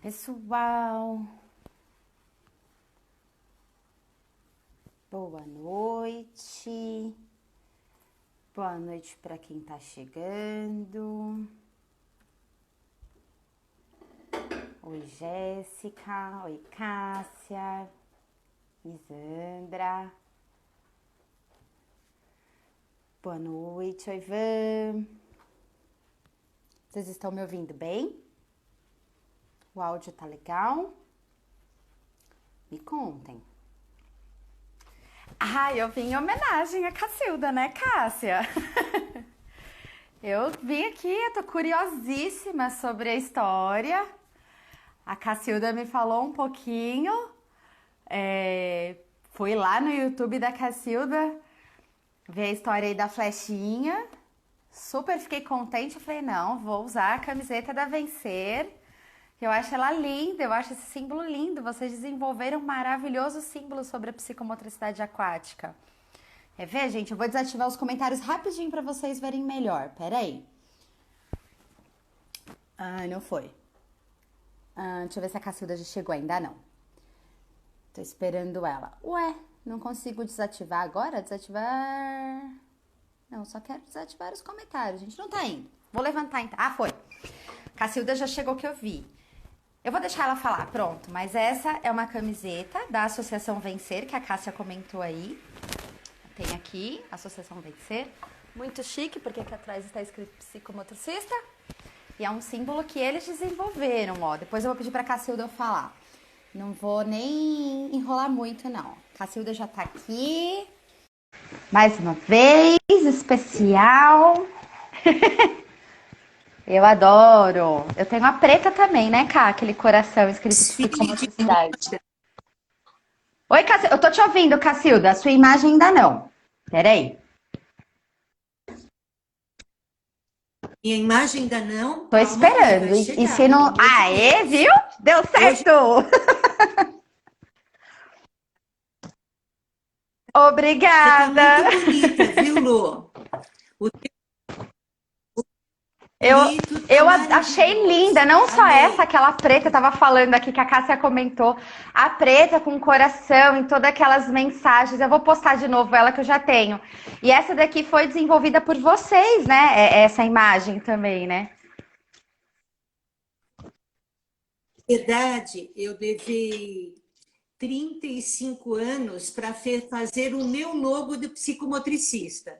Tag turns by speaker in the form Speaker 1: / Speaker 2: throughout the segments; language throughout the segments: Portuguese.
Speaker 1: Pessoal, boa noite. Boa noite para quem tá chegando. Oi, Jéssica. Oi, Cássia. Isandra. Boa noite, oi, Ivan. Vocês estão me ouvindo bem? O áudio tá legal? Me contem. Eu vim em homenagem à Cacilda, né, Cássia? Eu vim aqui, eu tô curiosíssima sobre a história. A Cacilda me falou um pouquinho. Fui lá no YouTube da Cacilda ver a história aí da flechinha. Super fiquei contente. Eu falei, não, vou usar a camiseta da Vencer. Eu acho ela linda, eu acho esse símbolo lindo. Vocês desenvolveram um maravilhoso símbolo sobre a psicomotricidade aquática. Quer ver, gente? Eu vou desativar os comentários rapidinho para vocês verem melhor. Pera aí. Não foi. Deixa eu ver se a Cacilda já chegou ainda. Não. Tô esperando ela. Ué, não consigo desativar agora? Desativar... Não, só quero desativar os comentários. A gente não tá indo. Vou levantar então. Foi. Cacilda já chegou que eu vi. Eu vou deixar ela falar, pronto. Mas essa é uma camiseta da Associação Vencer, que a Cássia comentou aí. Tem aqui, Associação Vencer. Muito chique, porque aqui atrás está escrito psicomotricista. E é um símbolo que eles desenvolveram, ó. Depois eu vou pedir pra Cacilda eu falar. Não vou nem enrolar muito, não. Cacilda já tá aqui. Mais uma vez, especial. Eu adoro. Eu tenho a preta também, né, Cá? Aquele coração escrito psicomotricidade. Oi, Cacilda. Eu tô te ouvindo, Cacilda. A sua imagem ainda não. Peraí.
Speaker 2: Minha imagem ainda não?
Speaker 1: Tô esperando. E se não... Aê, viu? Deu certo! Obrigada!
Speaker 2: Você tá muito bonita, viu, Lu?
Speaker 1: Eu achei linda, não só essa, aquela preta, eu tava falando aqui que a Cássia comentou, a preta com coração em todas aquelas mensagens, eu vou postar de novo ela que eu já tenho. E essa daqui foi desenvolvida por vocês, né? Essa imagem também, né?
Speaker 2: Na verdade, eu levei 35 anos para fazer o meu logo de psicomotricista,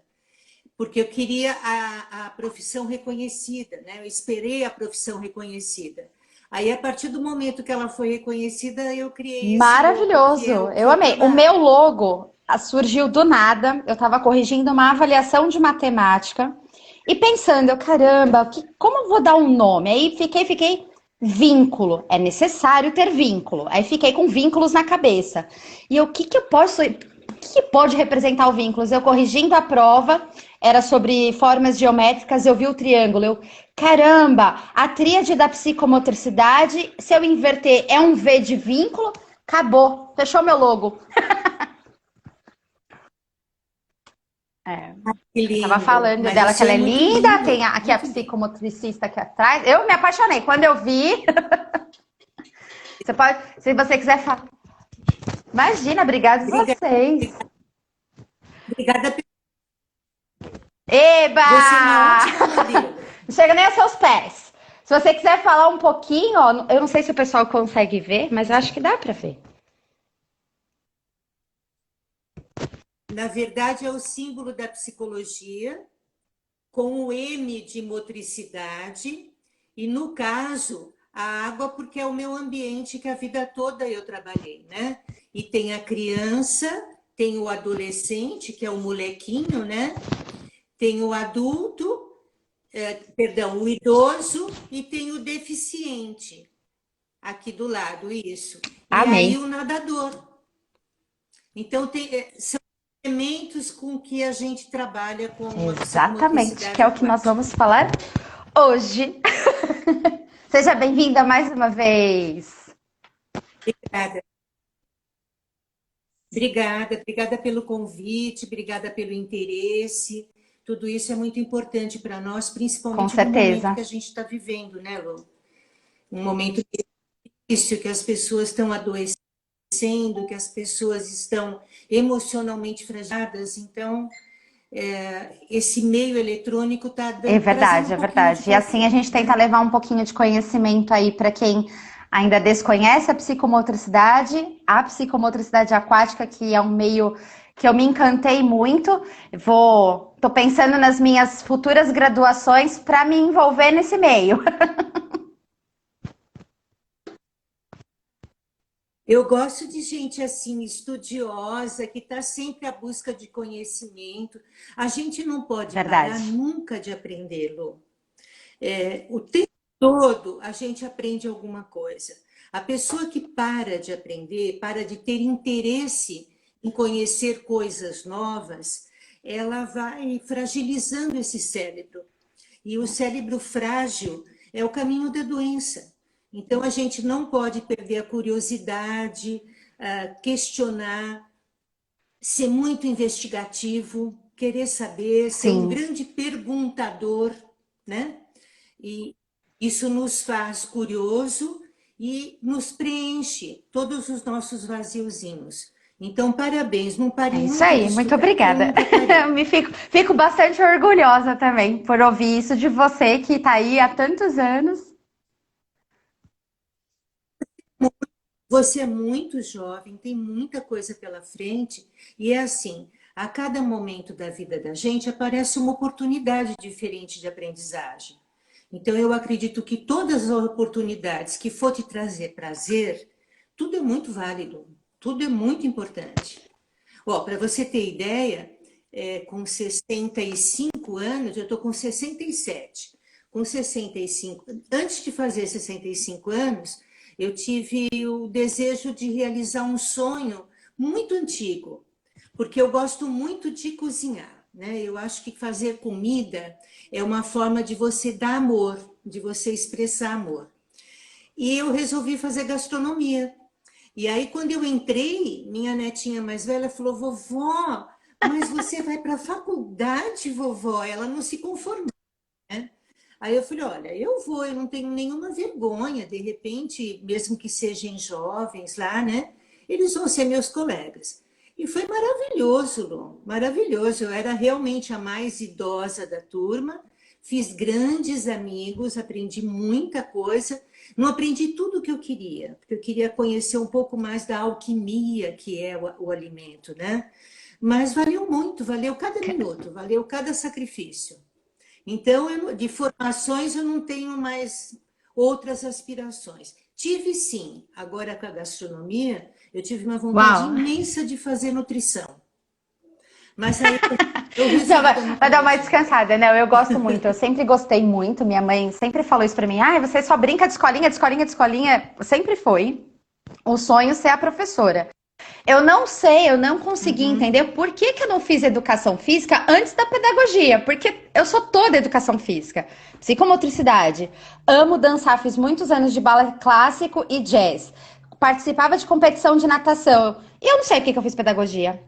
Speaker 2: porque eu queria a profissão reconhecida, né? Eu esperei a profissão reconhecida. Aí, a partir do momento que ela foi reconhecida, eu criei esse logo, que é
Speaker 1: Maravilhoso,
Speaker 2: o que
Speaker 1: eu
Speaker 2: eu
Speaker 1: amei. O
Speaker 2: trabalho.
Speaker 1: meu logo surgiu do nada, eu tava corrigindo uma avaliação de matemática e pensando, caramba, como eu vou dar um nome? Aí fiquei, vínculo, é necessário ter vínculo. Aí fiquei com vínculos na cabeça. E o que eu posso, que pode representar o vínculo? Eu corrigindo a prova, era sobre formas geométricas, eu vi o triângulo, caramba, a tríade da psicomotricidade, se eu inverter, é um V de vínculo, acabou, fechou meu logo.
Speaker 2: Que
Speaker 1: Eu tava
Speaker 2: lindo,
Speaker 1: falando
Speaker 2: mas
Speaker 1: dela que
Speaker 2: você
Speaker 1: ela
Speaker 2: é
Speaker 1: é
Speaker 2: muito
Speaker 1: linda, tem
Speaker 2: lindo,
Speaker 1: aqui a
Speaker 2: muito lindo.
Speaker 1: psicomotricista aqui atrás. Eu me apaixonei quando eu vi. Você pode, se você quiser falar. Imagina, obrigada a
Speaker 2: Obrigada,
Speaker 1: vocês.
Speaker 2: obrigada. Você é uma
Speaker 1: Eba!
Speaker 2: ótima modelo.
Speaker 1: Não chega nem aos seus pés. Se você quiser falar um pouquinho, ó, eu não sei se o pessoal consegue ver, mas eu acho que dá para ver.
Speaker 2: Na verdade, é o símbolo da psicologia, com o M de motricidade, e no caso, a água, porque é o meu ambiente que a vida toda eu trabalhei, né? E tem a criança, tem o adolescente, que é o molequinho, né? Tem o adulto, perdão, o idoso, e tem o deficiente, aqui do lado, isso. E aí
Speaker 1: Amei.
Speaker 2: o nadador. Então, são elementos com que a gente trabalha com uma
Speaker 1: Exatamente, que
Speaker 2: psicomotricidade
Speaker 1: é o que nós
Speaker 2: aquática.
Speaker 1: vamos falar hoje. Seja bem-vinda mais uma vez.
Speaker 2: Obrigada. Obrigada pelo convite, obrigada pelo interesse. Tudo isso é muito importante para nós,
Speaker 1: Com
Speaker 2: principalmente no momento
Speaker 1: certeza.
Speaker 2: que a gente está vivendo, né, Lu? Um momento que as pessoas estão adoecendo, que as pessoas estão emocionalmente fragilizadas. Então, esse meio eletrônico está
Speaker 1: É
Speaker 2: trazendo
Speaker 1: verdade,
Speaker 2: um
Speaker 1: é
Speaker 2: pouquinho de
Speaker 1: verdade. E assim a
Speaker 2: conforto,
Speaker 1: gente tenta
Speaker 2: né?
Speaker 1: levar um pouquinho de conhecimento aí para quem ainda desconhece a psicomotricidade aquática, que é um meio que eu me encantei muito. Tô pensando nas minhas futuras graduações para me envolver nesse meio.
Speaker 2: Eu gosto de gente assim, estudiosa, que está sempre à busca de conhecimento. A gente não pode parar
Speaker 1: Verdade.
Speaker 2: nunca de aprendê-lo. O tempo todo a gente aprende alguma coisa. A pessoa que para de aprender, para de ter interesse em conhecer coisas novas, ela vai fragilizando esse cérebro. E o cérebro frágil é o caminho da doença. Então, a gente não pode perder a curiosidade, questionar, ser muito investigativo, querer saber, ser um
Speaker 1: Sim.
Speaker 2: grande perguntador, né? E isso nos faz curioso e nos preenche todos os nossos vaziozinhos. Então, parabéns, não pare
Speaker 1: É isso
Speaker 2: nunca de
Speaker 1: aí, muito
Speaker 2: estudar. Eu
Speaker 1: obrigada.
Speaker 2: nunca parei.
Speaker 1: Fico bastante orgulhosa também por ouvir isso de você que está aí há tantos anos.
Speaker 2: Você é muito jovem, tem muita coisa pela frente, e é assim, a cada momento da vida da gente aparece uma oportunidade diferente de aprendizagem. Então, eu acredito que todas as oportunidades que for te trazer prazer, tudo é muito válido, tudo é muito importante. Ó, para você ter ideia, com 65 anos, eu estou com 67. Com 65, antes de fazer 65 anos, eu tive o desejo de realizar um sonho muito antigo, porque eu gosto muito de cozinhar, né? Eu acho que fazer comida é uma forma de você dar amor, de você expressar amor. E eu resolvi fazer gastronomia. E aí, quando eu entrei, minha netinha mais velha falou: vovó, mas você vai para a faculdade, vovó? Ela não se conformou, né? Aí eu falei: olha, eu vou, eu não tenho nenhuma vergonha, de repente, mesmo que sejam jovens lá, né? Eles vão ser meus colegas. E foi maravilhoso, Lu, maravilhoso. Eu era realmente a mais idosa da turma, fiz grandes amigos, aprendi muita coisa. Não aprendi tudo o que eu queria, porque eu queria conhecer um pouco mais da alquimia que é o alimento, né? Mas valeu muito, valeu cada minuto, valeu cada sacrifício. Então, de formações eu não tenho mais outras aspirações. Tive sim, agora com a gastronomia, eu tive uma vontade
Speaker 1: Uau!
Speaker 2: imensa de fazer nutrição. Mas aí eu
Speaker 1: Não,
Speaker 2: resolvi
Speaker 1: vai,
Speaker 2: dar uma
Speaker 1: vai dar uma
Speaker 2: paradinha.
Speaker 1: descansada, não? Eu gosto muito, eu sempre gostei muito. Minha mãe sempre falou isso pra mim: ah, você só brinca de escolinha, de escolinha, de escolinha. Sempre foi o sonho ser a professora. Eu não sei, eu não consegui
Speaker 2: Uhum.
Speaker 1: entender por que, que eu não fiz educação física antes da pedagogia, porque eu sou toda educação física, psicomotricidade, amo dançar, fiz muitos anos de balé clássico e jazz, participava de competição de natação, e eu não sei por que, que eu fiz pedagogia,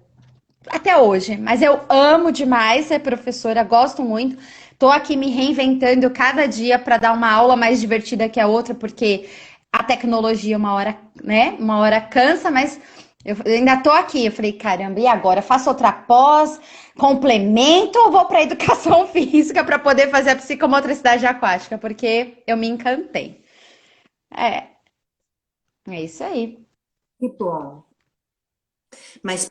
Speaker 1: até hoje, mas eu amo demais ser professora, gosto muito, tô aqui me reinventando cada dia para dar uma aula mais divertida que a outra, porque a tecnologia uma hora, né, uma hora cansa, mas eu ainda tô aqui. Eu falei, caramba, e agora? Faço outra pós, complemento ou vou para educação física para poder fazer a psicomotricidade aquática? Porque eu me encantei. É, é isso aí.
Speaker 2: Que bom. Mas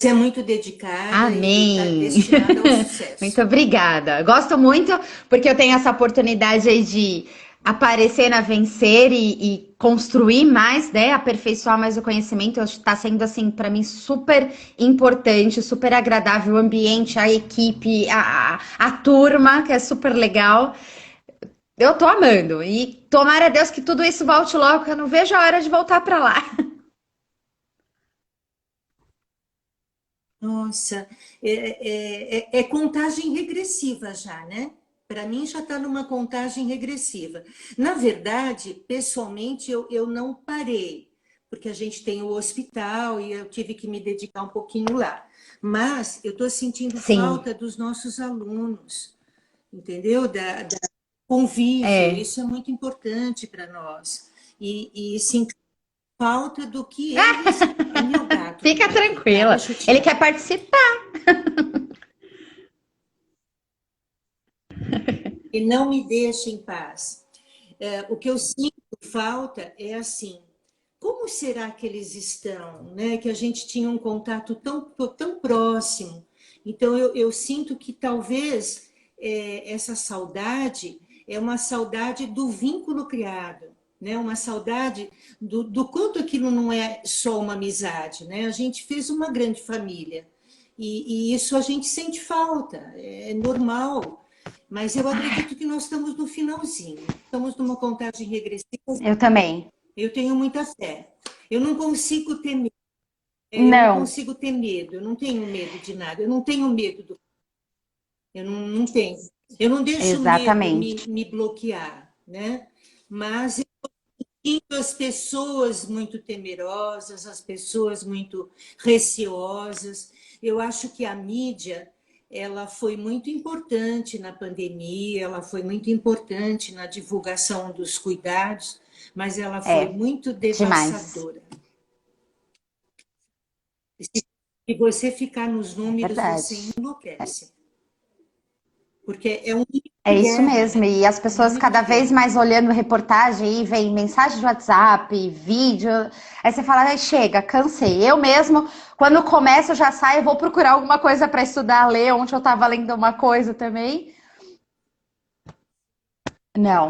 Speaker 2: você é muito dedicada e está
Speaker 1: Amém!
Speaker 2: destinada ao
Speaker 1: Muito
Speaker 2: sucesso.
Speaker 1: obrigada. Gosto muito porque eu tenho essa oportunidade aí de aparecer na Vencer e construir mais, né? Aperfeiçoar mais o conhecimento. Está sendo, assim, para mim, super importante, super agradável o ambiente, a equipe, a turma, que é super legal. Eu tô amando. E tomara a Deus que tudo isso volte logo, que eu não vejo a hora de voltar para lá.
Speaker 2: Nossa, é contagem regressiva já, né? Para mim já está numa contagem regressiva. Na verdade, pessoalmente, eu não parei, porque a gente tem o hospital e eu tive que me dedicar um pouquinho lá. Mas eu estou sentindo
Speaker 1: Sim,
Speaker 2: falta dos nossos alunos, entendeu? Da convívio,
Speaker 1: é.
Speaker 2: isso é muito importante para nós. e sinto falta do que eles... É meu gato que
Speaker 3: Fica
Speaker 2: tá aqui, tá?
Speaker 3: tranquila.
Speaker 2: Deixa eu
Speaker 3: Ele
Speaker 2: tirar.
Speaker 3: quer participar.
Speaker 2: E não me deixa em paz. O que eu sinto falta é assim, como será que eles estão, né? Que a gente tinha um contato tão próximo. Então, eu sinto que talvez essa saudade é uma saudade do vínculo criado, né? Uma saudade do quanto aquilo não é só uma amizade, né? A gente fez uma grande família e isso a gente sente falta, é normal. Mas eu acredito que nós estamos no finalzinho, estamos numa contagem regressiva.
Speaker 1: Eu também.
Speaker 2: Eu tenho muita fé. Eu não consigo ter medo. Eu não
Speaker 1: Não,
Speaker 2: consigo ter medo. Eu não tenho medo de nada. Eu não tenho medo do. Eu não tenho. Eu não deixo o medo
Speaker 1: exatamente.
Speaker 2: me bloquear, né? Mas eu sinto as pessoas muito temerosas, as pessoas muito receosas. Eu acho que a mídia ela foi muito importante na pandemia, ela foi muito importante na divulgação dos cuidados, mas ela foi
Speaker 1: É,
Speaker 2: muito
Speaker 1: demais.
Speaker 2: devastadora. Se você ficar nos
Speaker 1: É
Speaker 2: números, você
Speaker 1: verdade.
Speaker 2: enlouquece. Porque é um nível
Speaker 1: É
Speaker 2: de
Speaker 1: isso
Speaker 2: guerra,
Speaker 1: mesmo.
Speaker 2: né?
Speaker 1: E as
Speaker 2: É um
Speaker 1: pessoas
Speaker 2: nível de
Speaker 1: cada vez
Speaker 2: guerra.
Speaker 1: mais olhando reportagem e vem mensagem de WhatsApp, vídeo. Aí você fala, "Ai, chega, cansei. Eu mesmo, quando começo, eu já saio, vou procurar alguma coisa para estudar, ler. Ontem eu estava lendo uma coisa também. Não,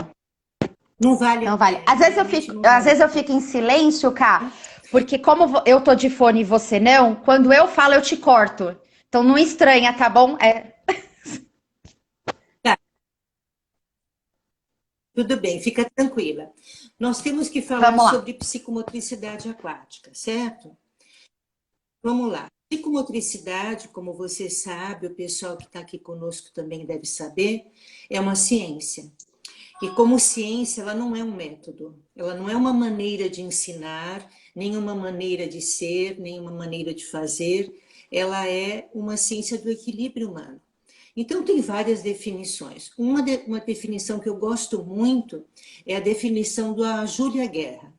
Speaker 2: Não vale a
Speaker 1: não vale.
Speaker 2: pena, realmente não
Speaker 1: Às
Speaker 2: vale a
Speaker 1: vezes eu
Speaker 2: pena.
Speaker 1: fico em silêncio, Cá, porque como eu tô de fone e você não, quando eu falo, eu te corto. Então não estranha, tá bom? É,
Speaker 2: Tá, tudo bem, fica tranquila. Nós temos que falar
Speaker 1: vamos lá.
Speaker 2: sobre psicomotricidade aquática, certo? Vamos lá. Psicomotricidade, como você sabe, o pessoal que está aqui conosco também deve saber, é uma ciência. E como ciência, ela não é um método, ela não é uma maneira de ensinar, nem uma maneira de ser, nem uma maneira de fazer, ela é uma ciência do equilíbrio humano. Então, tem várias definições. Uma definição que eu gosto muito é a definição da Júlia Guerra.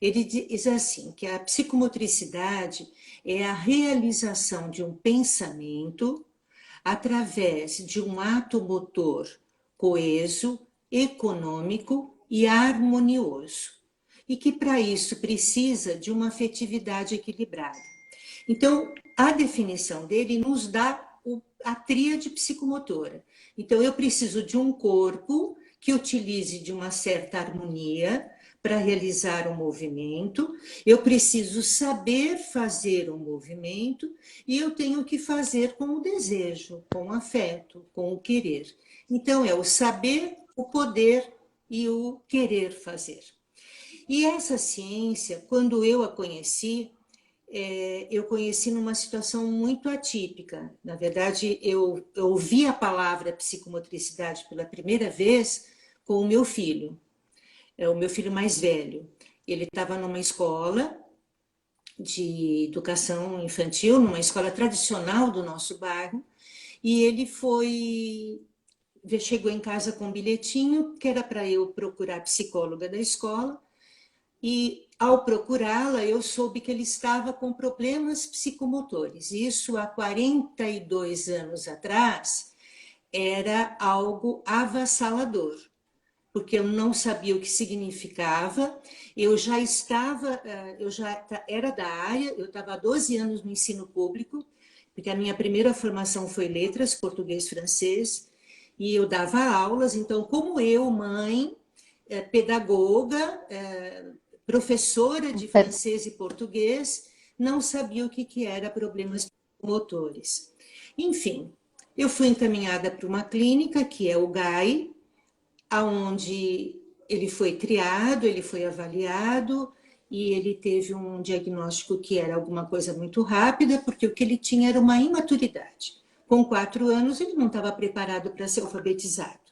Speaker 2: Ele diz assim, que a psicomotricidade é a realização de um pensamento através de um ato motor coeso, econômico e harmonioso, e que para isso precisa de uma afetividade equilibrada. Então, a definição dele nos dá a tríade psicomotora. Então, eu preciso de um corpo que utilize de uma certa harmonia para realizar um movimento, eu preciso saber fazer um movimento e eu tenho que fazer com o desejo, com o afeto, com o querer. Então, é o saber, o poder e o querer fazer. E essa ciência, quando eu a conheci, eu conheci numa situação muito atípica. Na verdade, eu ouvi a palavra psicomotricidade pela primeira vez com o meu filho, é o meu filho mais velho. Ele estava numa escola de educação infantil, numa escola tradicional do nosso bairro, e ele chegou em casa com um bilhetinho que era para eu procurar a psicóloga da escola, e ao procurá-la, eu soube que ele estava com problemas psicomotores. Isso há 42 anos atrás era algo avassalador, porque eu não sabia o que significava, eu já era da área, eu estava há 12 anos no ensino público, porque a minha primeira formação foi letras, português, francês, e eu dava aulas, então como eu, mãe, pedagoga, professora de francês e português, não sabia o que era problemas motores. Enfim, eu fui encaminhada para uma clínica, que é o GAI, aonde ele foi triado, ele foi avaliado e ele teve um diagnóstico que era alguma coisa muito rápida, porque o que ele tinha era uma imaturidade. Com 4 anos, ele não estava preparado para ser alfabetizado.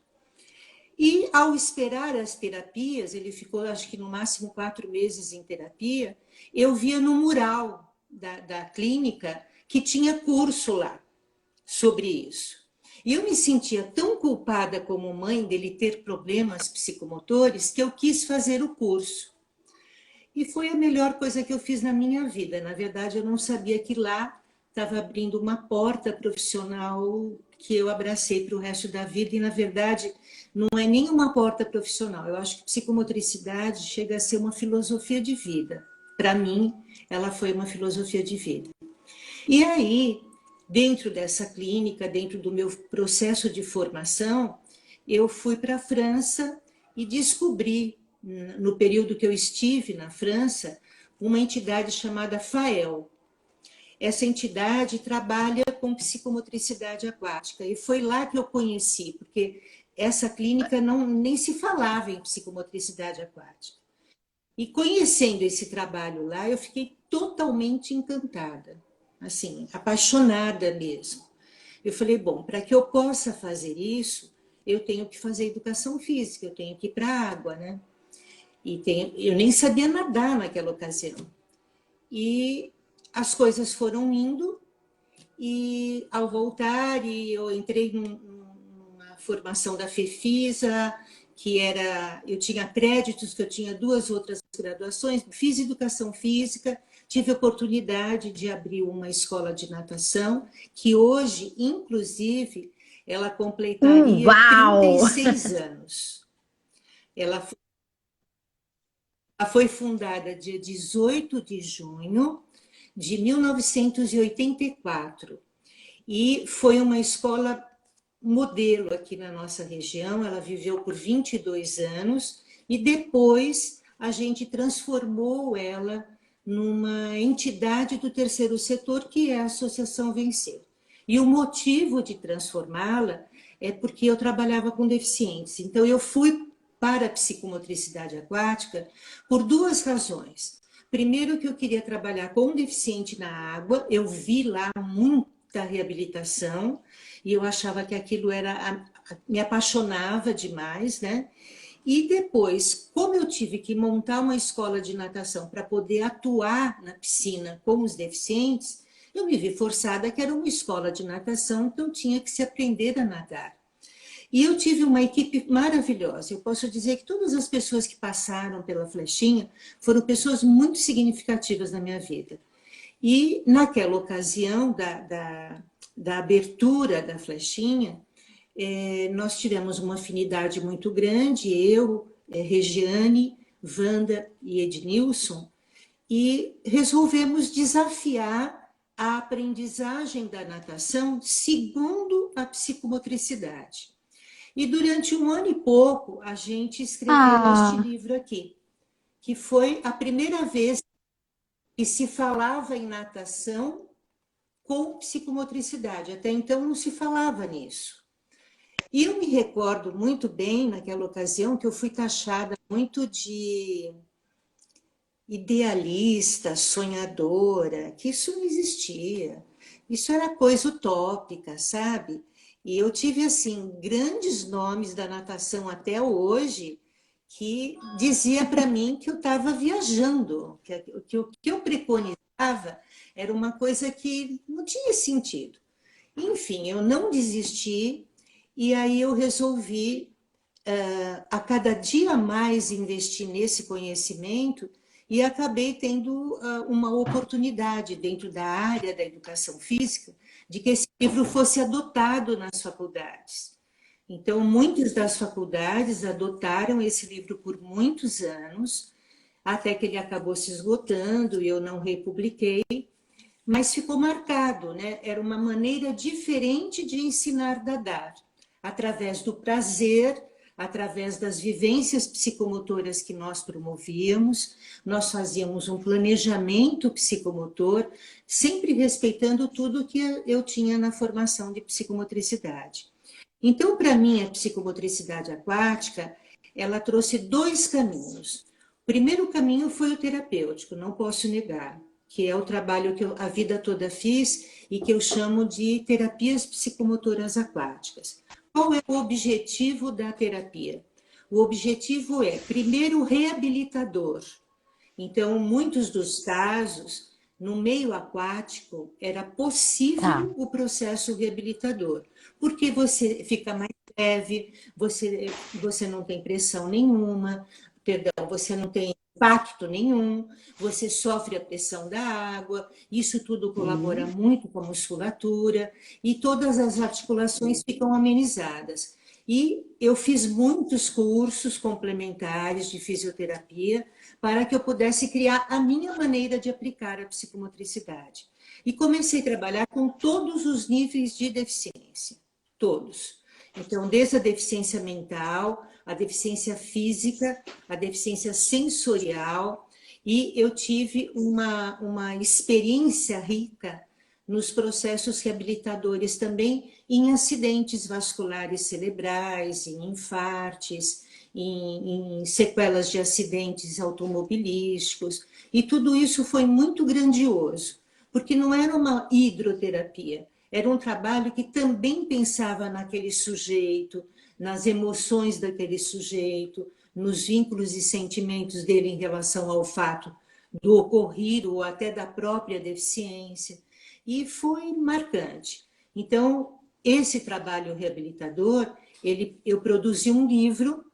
Speaker 2: E ao esperar as terapias, ele ficou, acho que no máximo 4 meses em terapia, eu via no mural da clínica que tinha curso lá sobre isso. E eu me sentia tão culpada como mãe dele ter problemas psicomotores que eu quis fazer o curso. E foi a melhor coisa que eu fiz na minha vida. Na verdade, eu não sabia que lá estava abrindo uma porta profissional que eu abracei para o resto da vida. E, na verdade, não é nenhuma porta profissional. Eu acho que psicomotricidade chega a ser uma filosofia de vida. Para mim, ela foi uma filosofia de vida. E aí, dentro dessa clínica, dentro do meu processo de formação, eu fui para a França e descobri, no período que eu estive na França, uma entidade chamada FAEL. Essa entidade trabalha com psicomotricidade aquática e foi lá que eu conheci, porque essa clínica não, nem se falava em psicomotricidade aquática. E conhecendo esse trabalho lá, eu fiquei totalmente encantada, assim, apaixonada mesmo. Eu falei, bom, para que eu possa fazer isso, eu tenho que fazer educação física, eu tenho que ir para a água, né? Eu nem sabia nadar naquela ocasião. E as coisas foram indo, e ao voltar, eu entrei numa formação da FEFISA, que era, eu tinha créditos, que eu tinha 2 outras graduações, fiz educação física, tive a oportunidade de abrir uma escola de natação, que hoje, inclusive, ela completaria
Speaker 3: Uau!
Speaker 2: 36 anos. Ela foi fundada dia 18 de junho de 1984 e foi uma escola modelo aqui na nossa região. Ela viveu por 22 anos e depois a gente transformou ela numa entidade do terceiro setor, que é a Associação Vencer. E o motivo de transformá-la é porque eu trabalhava com deficientes. Então, eu fui para a psicomotricidade aquática por 2 razões. Primeiro, que eu queria trabalhar com deficiente na água, eu vi lá muita reabilitação, e eu achava que aquilo era, me apaixonava demais, né? E depois, como eu tive que montar uma escola de natação para poder atuar na piscina com os deficientes, eu me vi forçada que era uma escola de natação, então tinha que se aprender a nadar. E eu tive uma equipe maravilhosa. Eu posso dizer que todas as pessoas que passaram pela Flechinha foram pessoas muito significativas na minha vida. E naquela ocasião da abertura da Flechinha, nós tivemos uma afinidade muito grande, eu, Regiane, Wanda e Ednilson, e resolvemos desafiar a aprendizagem da natação segundo a psicomotricidade. E durante 1 ano e pouco, a gente escreveu este livro aqui, que foi a primeira vez que se falava em natação com psicomotricidade. Até então não se falava nisso. E eu me recordo muito bem, naquela ocasião, que eu fui taxada muito de idealista, sonhadora, que isso não existia. Isso era coisa utópica, sabe? E eu tive, assim, grandes nomes da natação até hoje que dizia para mim que eu estava viajando, que o que eu preconizava era uma coisa que não tinha sentido. Enfim, eu não desisti e aí eu resolvi, a cada dia mais, investir nesse conhecimento e acabei tendo uma oportunidade dentro da área da educação física de que esse livro fosse adotado nas faculdades. Então, muitas das faculdades adotaram esse livro por muitos anos, até que ele acabou se esgotando e eu não republiquei, mas ficou marcado, né? Era uma maneira diferente de ensinar Dadar, através do prazer, através das vivências psicomotoras que nós promovíamos. Nós fazíamos um planejamento psicomotor, sempre respeitando tudo que eu tinha na formação de psicomotricidade. Então, para mim, a psicomotricidade aquática, ela trouxe 2 caminhos. O primeiro caminho foi o terapêutico, não posso negar, que é o trabalho que eu a vida toda fiz e que eu chamo de terapias psicomotoras aquáticas. Qual é o objetivo da terapia? O objetivo é, primeiro, reabilitador. Então, muitos dos casos, no meio aquático, era possível o processo reabilitador, porque você fica mais leve, você não tem pressão nenhuma, perdão, você não tem impacto nenhum, você sofre a pressão da água, isso tudo colabora muito com a musculatura e todas as articulações ficam amenizadas. E eu fiz muitos cursos complementares de fisioterapia para que eu pudesse criar a minha maneira de aplicar a psicomotricidade. E comecei a trabalhar com todos os níveis de deficiência, todos. Então, desde a deficiência mental, a deficiência física, a deficiência sensorial, e eu tive uma experiência rica nos processos reabilitadores também em acidentes vasculares cerebrais, em infartes, em sequelas de acidentes automobilísticos, e tudo isso foi muito grandioso, porque não era uma hidroterapia, era um trabalho que também pensava naquele sujeito, nas emoções daquele sujeito, nos vínculos e sentimentos dele em relação ao fato do ocorrido ou até da própria deficiência. E foi marcante. Então, esse trabalho reabilitador, eu produzi um livro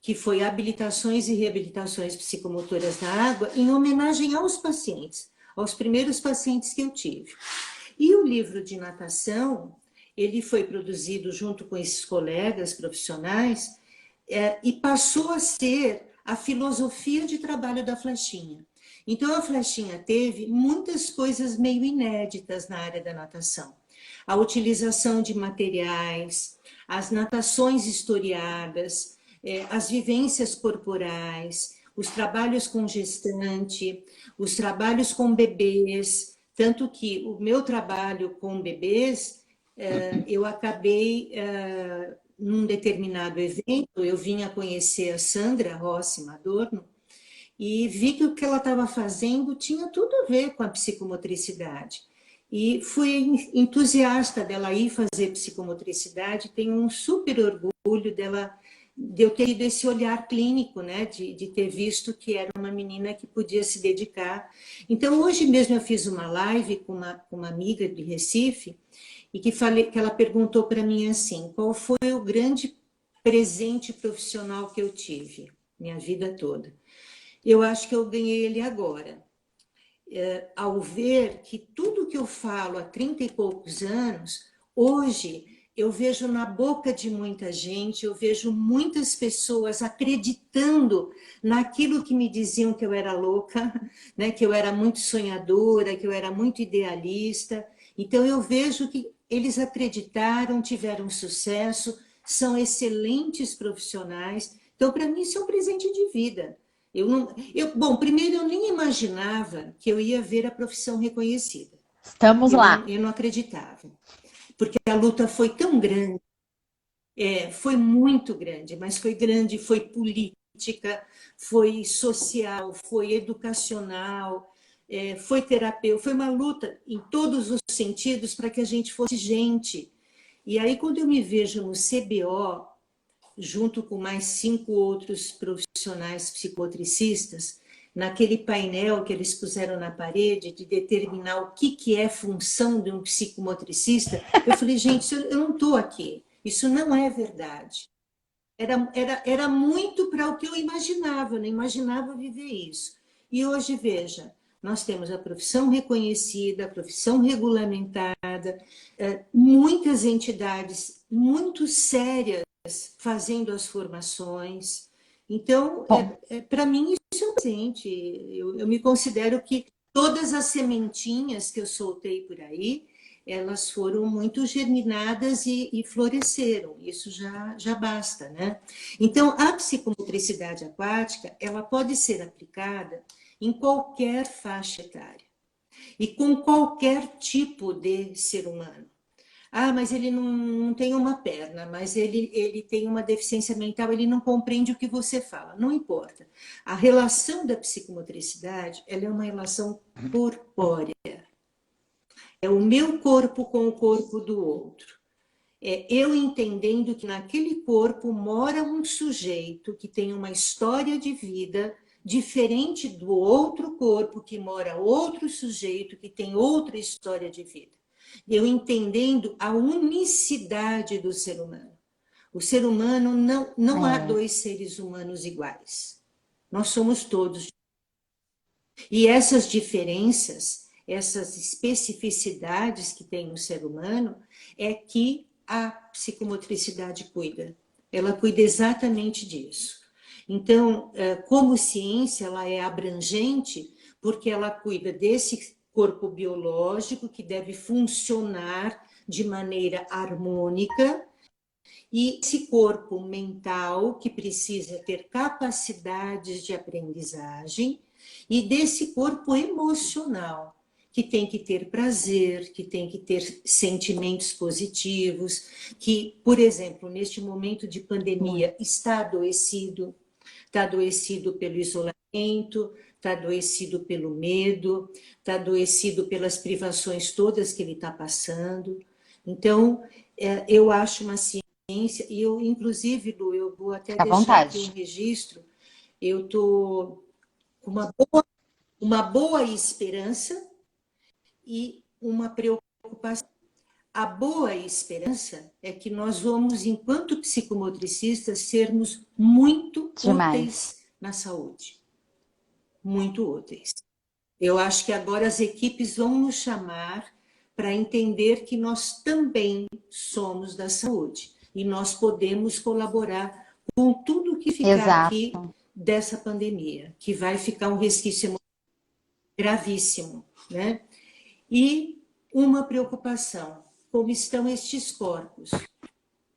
Speaker 2: que foi Habilitações e Reabilitações Psicomotoras na Água, em homenagem aos pacientes, aos primeiros pacientes que eu tive. E o livro de natação, ele foi produzido junto com esses colegas profissionais e passou a ser a filosofia de trabalho da Flechinha. Então, a Flechinha teve muitas coisas meio inéditas na área da natação. A utilização de materiais, as natações historiadas, as vivências corporais, os trabalhos com gestante, os trabalhos com bebês, tanto que o meu trabalho com bebês, eu acabei, num determinado evento, eu vinha conhecer a Sandra Rossi Madorno, e vi que o que ela estava fazendo tinha tudo a ver com a psicomotricidade. E fui entusiasta dela ir fazer psicomotricidade, tenho um super orgulho de eu ter tido esse olhar clínico, né, de ter visto que era uma menina que podia se dedicar. Então, hoje mesmo eu fiz uma live com uma amiga de Recife, e que ela perguntou para mim assim, qual foi o grande presente profissional que eu tive, minha vida toda. Eu acho que eu ganhei ele agora. Ao ver que tudo que eu falo há 30 e poucos anos, hoje eu vejo na boca de muita gente, eu vejo muitas pessoas acreditando naquilo que me diziam que eu era louca, né, que eu era muito sonhadora, que eu era muito idealista. Então eu vejo que eles acreditaram, tiveram sucesso, são excelentes profissionais. Então, para mim, isso é um presente de vida. Bom, primeiro eu nem imaginava que eu ia ver a profissão reconhecida.
Speaker 1: Estamos lá.
Speaker 2: Eu não acreditava, porque a luta foi tão grande, foi muito grande, mas foi grande, foi política, foi social, foi educacional, foi terapêutica, foi uma luta em todos os sentidos para que a gente fosse gente. E aí, quando eu me vejo no CBO, junto com mais 5 outros profissionais psicomotricistas, naquele painel que eles puseram na parede de determinar o que é função de um psicomotricista, eu falei, gente, eu não estou aqui, isso não é verdade. Era muito para o que eu não imaginava viver isso. E hoje, veja, nós temos a profissão reconhecida, a profissão regulamentada, muitas entidades muito sérias fazendo as formações. Então, para mim, isso é um presente. Eu me considero que todas as sementinhas que eu soltei por aí, elas foram muito germinadas e floresceram. Isso já basta, né? Então, a psicomotricidade aquática, ela pode ser aplicada em qualquer faixa etária e com qualquer tipo de ser humano. Ah, mas ele não tem uma perna, mas ele tem uma deficiência mental, ele não compreende o que você fala. Não importa. A relação da psicomotricidade, ela é uma relação corpórea. É o meu corpo com o corpo do outro. É eu entendendo que naquele corpo mora um sujeito que tem uma história de vida diferente do outro corpo que mora outro sujeito que tem outra história de vida. Eu entendendo a unicidade do ser humano. O ser humano não há dois seres humanos iguais. Nós somos todos E essas diferenças, essas especificidades que tem no ser humano, é que a psicomotricidade cuida. Ela cuida exatamente disso. Então, como ciência, ela é abrangente porque ela cuida desse corpo biológico que deve funcionar de maneira harmônica e esse corpo mental que precisa ter capacidades de aprendizagem e desse corpo emocional que tem que ter prazer, que tem que ter sentimentos positivos, que, por exemplo, neste momento de
Speaker 1: Muito.
Speaker 2: pandemia está adoecido pelo isolamento, está adoecido pelo medo, está adoecido pelas privações todas que ele está passando. Então, eu acho uma ciência, e eu, inclusive, Lu, eu vou até
Speaker 1: Fica à
Speaker 2: deixar aqui um
Speaker 1: vontade.
Speaker 2: registro, eu estou com uma boa esperança e uma preocupação. A boa esperança é que nós vamos, enquanto psicomotricistas, sermos muito
Speaker 1: Demais.
Speaker 2: úteis na saúde, muito úteis. Eu acho que agora as equipes vão nos chamar para entender que nós também somos da saúde e nós podemos colaborar com tudo que ficar aqui
Speaker 1: Exato.
Speaker 2: dessa pandemia, que vai ficar um resquício gravíssimo, né? E uma preocupação, como estão estes corpos,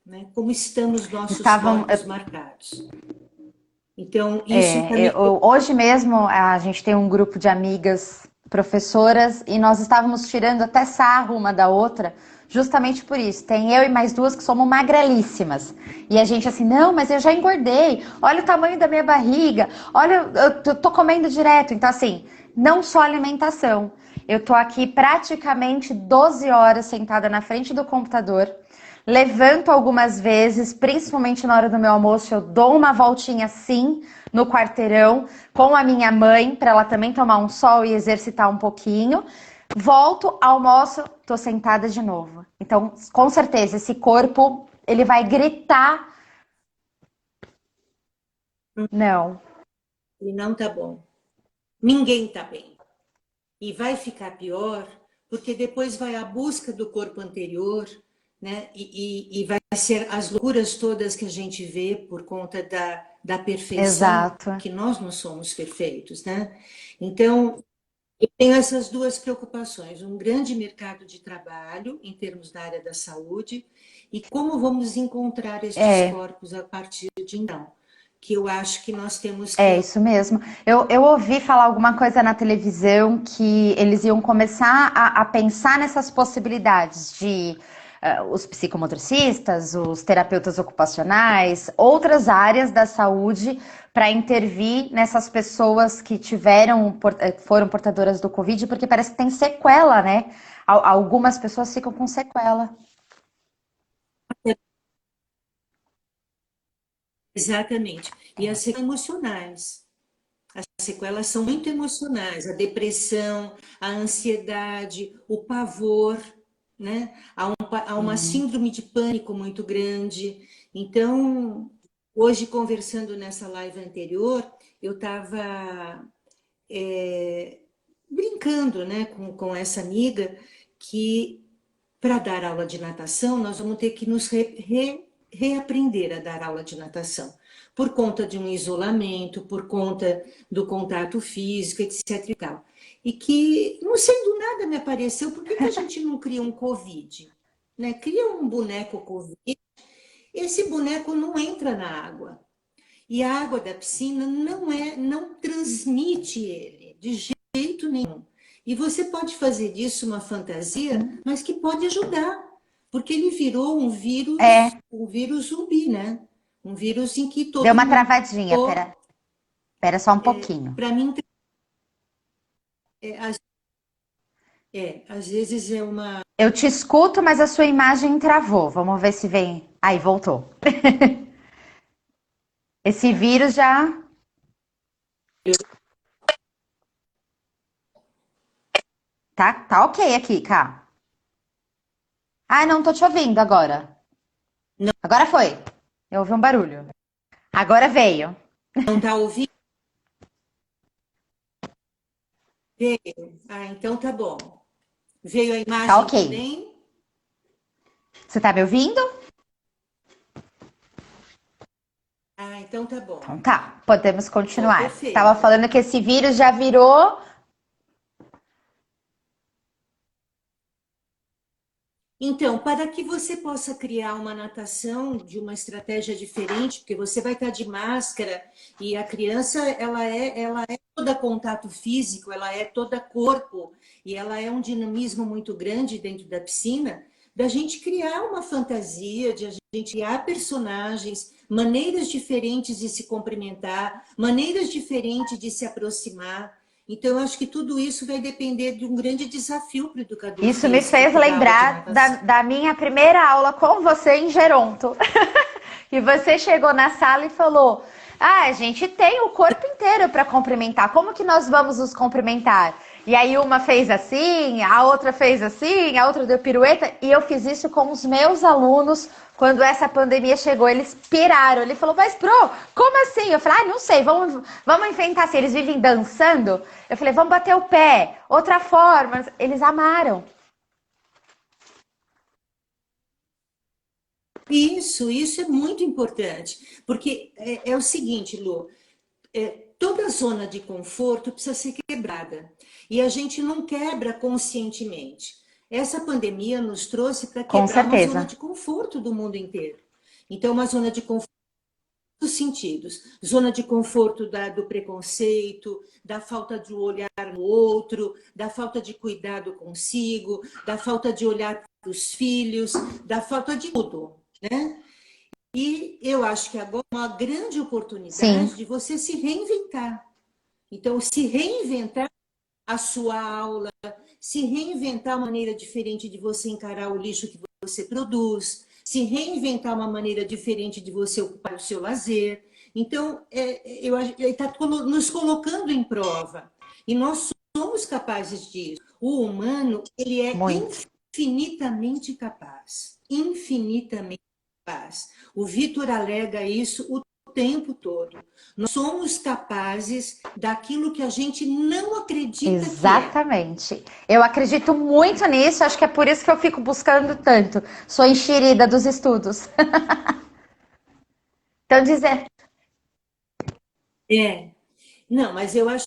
Speaker 2: né? Como estão os nossos
Speaker 1: Estavam.
Speaker 2: corpos marcados. Então, isso está me
Speaker 1: Hoje mesmo a gente tem um grupo de amigas professoras e nós estávamos tirando até sarro uma da outra, justamente por isso. Tem eu e mais duas que somos magrelíssimas. E a gente assim, não, mas eu já engordei. Olha o tamanho da minha barriga. Olha, eu tô comendo direto. Então, assim, não só alimentação. Eu tô aqui praticamente 12 horas sentada na frente do computador. Levanto algumas vezes, principalmente na hora do meu almoço, eu dou uma voltinha assim no quarteirão com a minha mãe, para ela também tomar um sol e exercitar um pouquinho. Volto, almoço, tô sentada de novo. Então, com certeza, esse corpo, ele vai gritar, não.
Speaker 2: e não está bom. Ninguém está bem. E vai ficar pior, porque depois vai a busca do corpo anterior, né? E vai ser as loucuras todas que a gente vê por conta da perfeição,
Speaker 1: Exato.
Speaker 2: que nós não somos perfeitos, né? Então, eu tenho essas duas preocupações: um grande mercado de trabalho em termos da área da saúde e como vamos encontrar estes
Speaker 1: É,
Speaker 2: corpos a partir de então, que eu acho que nós temos
Speaker 1: é
Speaker 2: que
Speaker 1: isso mesmo. Eu ouvi falar alguma coisa na televisão que eles iam começar a pensar nessas possibilidades de os psicomotricistas, os terapeutas ocupacionais, outras áreas da saúde para intervir nessas pessoas que foram portadoras do Covid, porque parece que tem sequela, né? Algumas pessoas ficam com sequela.
Speaker 2: exatamente. E as emocionais. As sequelas são muito emocionais, a depressão, a ansiedade, o pavor, né? Há uma
Speaker 1: Sim.
Speaker 2: síndrome de pânico muito grande. Então, hoje, conversando nessa live anterior, eu estava brincando, né, com essa amiga que para dar aula de natação nós vamos ter que nos reaprender a dar aula de natação por conta de um isolamento, por conta do contato físico, etc. E tal. E que, não sei, do nada me apareceu, por que que a gente não cria um Covid? Né? Cria um boneco Covid, esse boneco não entra na água. E a água da piscina não transmite ele de jeito nenhum. E você pode fazer disso uma fantasia, mas que pode ajudar, porque ele virou
Speaker 1: É,
Speaker 2: um vírus zumbi, né? Um vírus em que
Speaker 1: deu
Speaker 2: todo
Speaker 1: uma
Speaker 2: mundo,
Speaker 1: travadinha, pera só um pouquinho.
Speaker 2: para mim, é, às vezes é uma.
Speaker 1: Eu te escuto, mas a sua imagem travou. Vamos ver se vem. Aí, voltou. Esse vírus já tá ok aqui, Cá. Ai, não tô te ouvindo agora.
Speaker 2: Não,
Speaker 1: Agora foi. Eu ouvi um barulho. Agora veio.
Speaker 2: não está ouvindo? Veio. Ah, então tá bom. Veio a
Speaker 1: Tá
Speaker 2: imagem
Speaker 1: ok.
Speaker 2: também?
Speaker 1: Você tá me ouvindo?
Speaker 2: Ah, então tá
Speaker 1: Então
Speaker 2: bom.
Speaker 1: tá, podemos
Speaker 2: Bom,
Speaker 1: continuar. Você estava
Speaker 2: perfeito.
Speaker 1: falando que esse vírus já virou.
Speaker 2: Então, para que você possa criar uma natação de uma estratégia diferente, porque você vai estar de máscara e a criança, ela é toda contato físico, ela é toda corpo e ela é um dinamismo muito grande dentro da piscina, da gente criar uma fantasia, de a gente criar personagens, maneiras diferentes de se cumprimentar, maneiras diferentes de se aproximar. Então, eu acho que tudo isso vai depender de um grande desafio para o educador
Speaker 1: Isso me
Speaker 2: físico
Speaker 1: fez
Speaker 2: que dá aula de
Speaker 1: lembrar
Speaker 2: natação.
Speaker 1: da minha primeira aula com você em Geronto. E você chegou na sala e falou: Ah, a gente tem o corpo inteiro para cumprimentar. Como que nós vamos nos cumprimentar? E aí uma fez assim, a outra fez assim, a outra deu pirueta. E eu fiz isso com os meus alunos quando essa pandemia chegou. Eles piraram. Ele falou: Mas, pro, como assim? Eu falei: Ah, não sei, vamos inventar assim. Eles vivem dançando. Eu falei: Vamos bater o pé. Outra forma. Eles amaram.
Speaker 2: Isso é muito importante, porque é o seguinte, Lu, toda zona de conforto precisa ser quebrada, e a gente não quebra conscientemente. Essa pandemia nos trouxe para
Speaker 1: Com
Speaker 2: quebrar uma
Speaker 1: certeza.
Speaker 2: zona de conforto do mundo inteiro. Então, uma zona de conforto dos sentidos, zona de conforto do preconceito, da falta de olhar no outro, da falta de cuidado consigo, da falta de olhar para os filhos, da falta de tudo, né? E eu acho que agora é uma grande
Speaker 1: Sim,
Speaker 2: oportunidade de você se reinventar. Então, se reinventar a sua aula, se reinventar uma maneira diferente de você encarar o lixo que você produz, se reinventar uma maneira diferente de você ocupar o seu lazer. Então, eu acho que ele está nos colocando em prova. E nós somos capazes disso. O humano, ele é
Speaker 1: muito.
Speaker 2: infinitamente capaz. Infinitamente capaz. O Vitor alega isso o tempo todo. Nós somos capazes daquilo que a gente não acredita que é.
Speaker 1: Exatamente. Eu acredito muito nisso, acho que é por isso que eu fico buscando tanto. Sou enxerida dos estudos. Então, dizer,
Speaker 2: É. Não, mas eu acho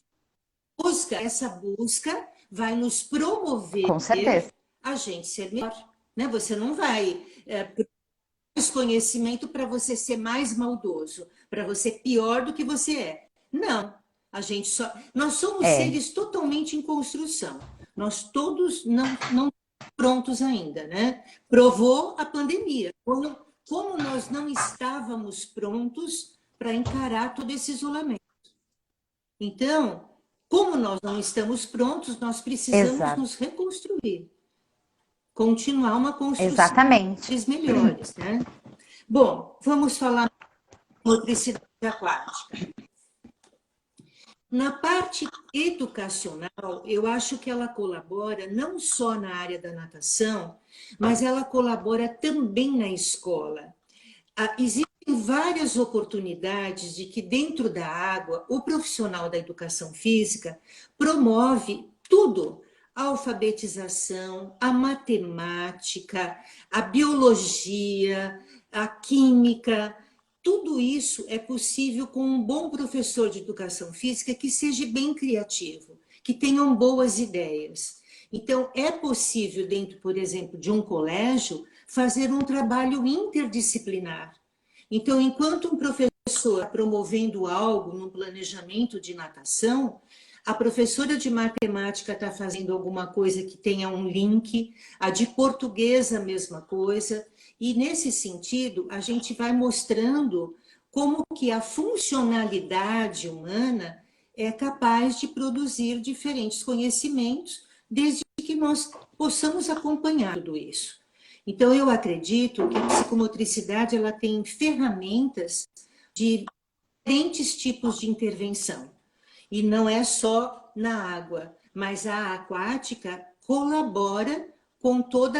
Speaker 2: que essa busca vai nos promover
Speaker 1: com certeza.
Speaker 2: a gente ser melhor. Né? Você não vai conhecimento para você ser mais maldoso, para você pior do que você é. Não, a gente só. Nós somos
Speaker 1: É,
Speaker 2: seres totalmente em construção. Nós todos não prontos ainda, né? Provou a pandemia. Como nós não estávamos prontos para encarar todo esse isolamento. Então, como nós não estamos prontos, nós precisamos
Speaker 1: exato.
Speaker 2: nos reconstruir, continuar uma construção
Speaker 1: Exatamente.
Speaker 2: melhores, né? Bom, vamos falar de motricidade aquática. Na parte educacional, eu acho que ela colabora não só na área da natação, mas ela colabora também na escola. Existem várias oportunidades de que, dentro da água, o profissional da educação física promove tudo: a alfabetização, a matemática, a biologia, a química. Tudo isso é possível com um bom professor de educação física que seja bem criativo, que tenham boas ideias. Então, é possível, dentro, por exemplo, de um colégio, fazer um trabalho interdisciplinar. Então, enquanto um professor está promovendo algo no planejamento de natação, a professora de matemática está fazendo alguma coisa que tenha um link, a de português a mesma coisa, e nesse sentido a gente vai mostrando como que a funcionalidade humana é capaz de produzir diferentes conhecimentos, desde que nós possamos acompanhar tudo isso. Então, eu acredito que a psicomotricidade ela tem ferramentas de diferentes tipos de intervenção. E não é só na água, mas a aquática colabora com toda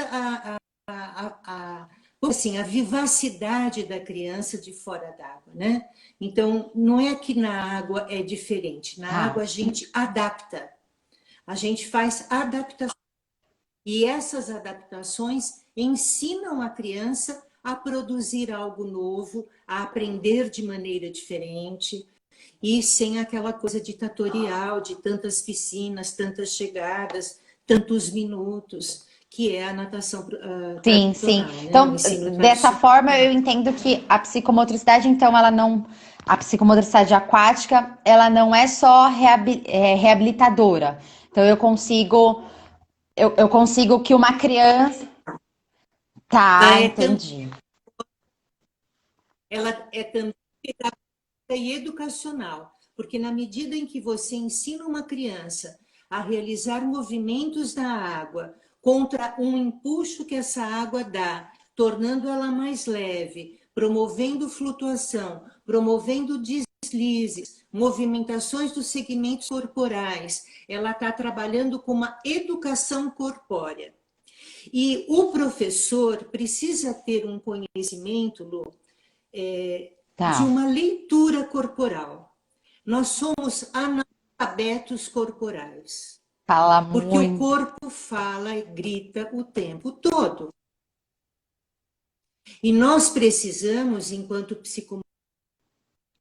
Speaker 2: assim, a vivacidade da criança de fora d'água, né? Então, não é que na água é diferente. Na
Speaker 1: Ah,
Speaker 2: água a gente adapta. A gente faz adaptações. E essas adaptações ensinam a criança a produzir algo novo, a aprender de maneira diferente e sem aquela coisa ditatorial de tantas piscinas, tantas chegadas, tantos minutos, que é a natação
Speaker 1: Sim, sim.
Speaker 2: tradicional, né? O
Speaker 1: Então,
Speaker 2: ensino
Speaker 1: dessa
Speaker 2: tradicional.
Speaker 1: forma, eu entendo que a psicomotricidade, então, ela não. A psicomotricidade aquática, ela não é só reabilitadora. Então, eu consigo que uma criança.
Speaker 2: Ela
Speaker 1: Tá,
Speaker 2: é,
Speaker 1: entendi.
Speaker 2: ela é também pedagógica e educacional, porque na medida em que você ensina uma criança a realizar movimentos na água contra um empuxo que essa água dá, tornando ela mais leve, promovendo flutuação, promovendo deslizes, movimentações dos segmentos corporais, ela está trabalhando com uma educação corpórea. E o professor precisa ter um conhecimento, Lu, de
Speaker 1: Tá.
Speaker 2: uma leitura corporal. Nós somos analfabetos corporais,
Speaker 1: Fala
Speaker 2: porque o
Speaker 1: muito.
Speaker 2: corpo fala e grita o tempo todo. E nós precisamos, enquanto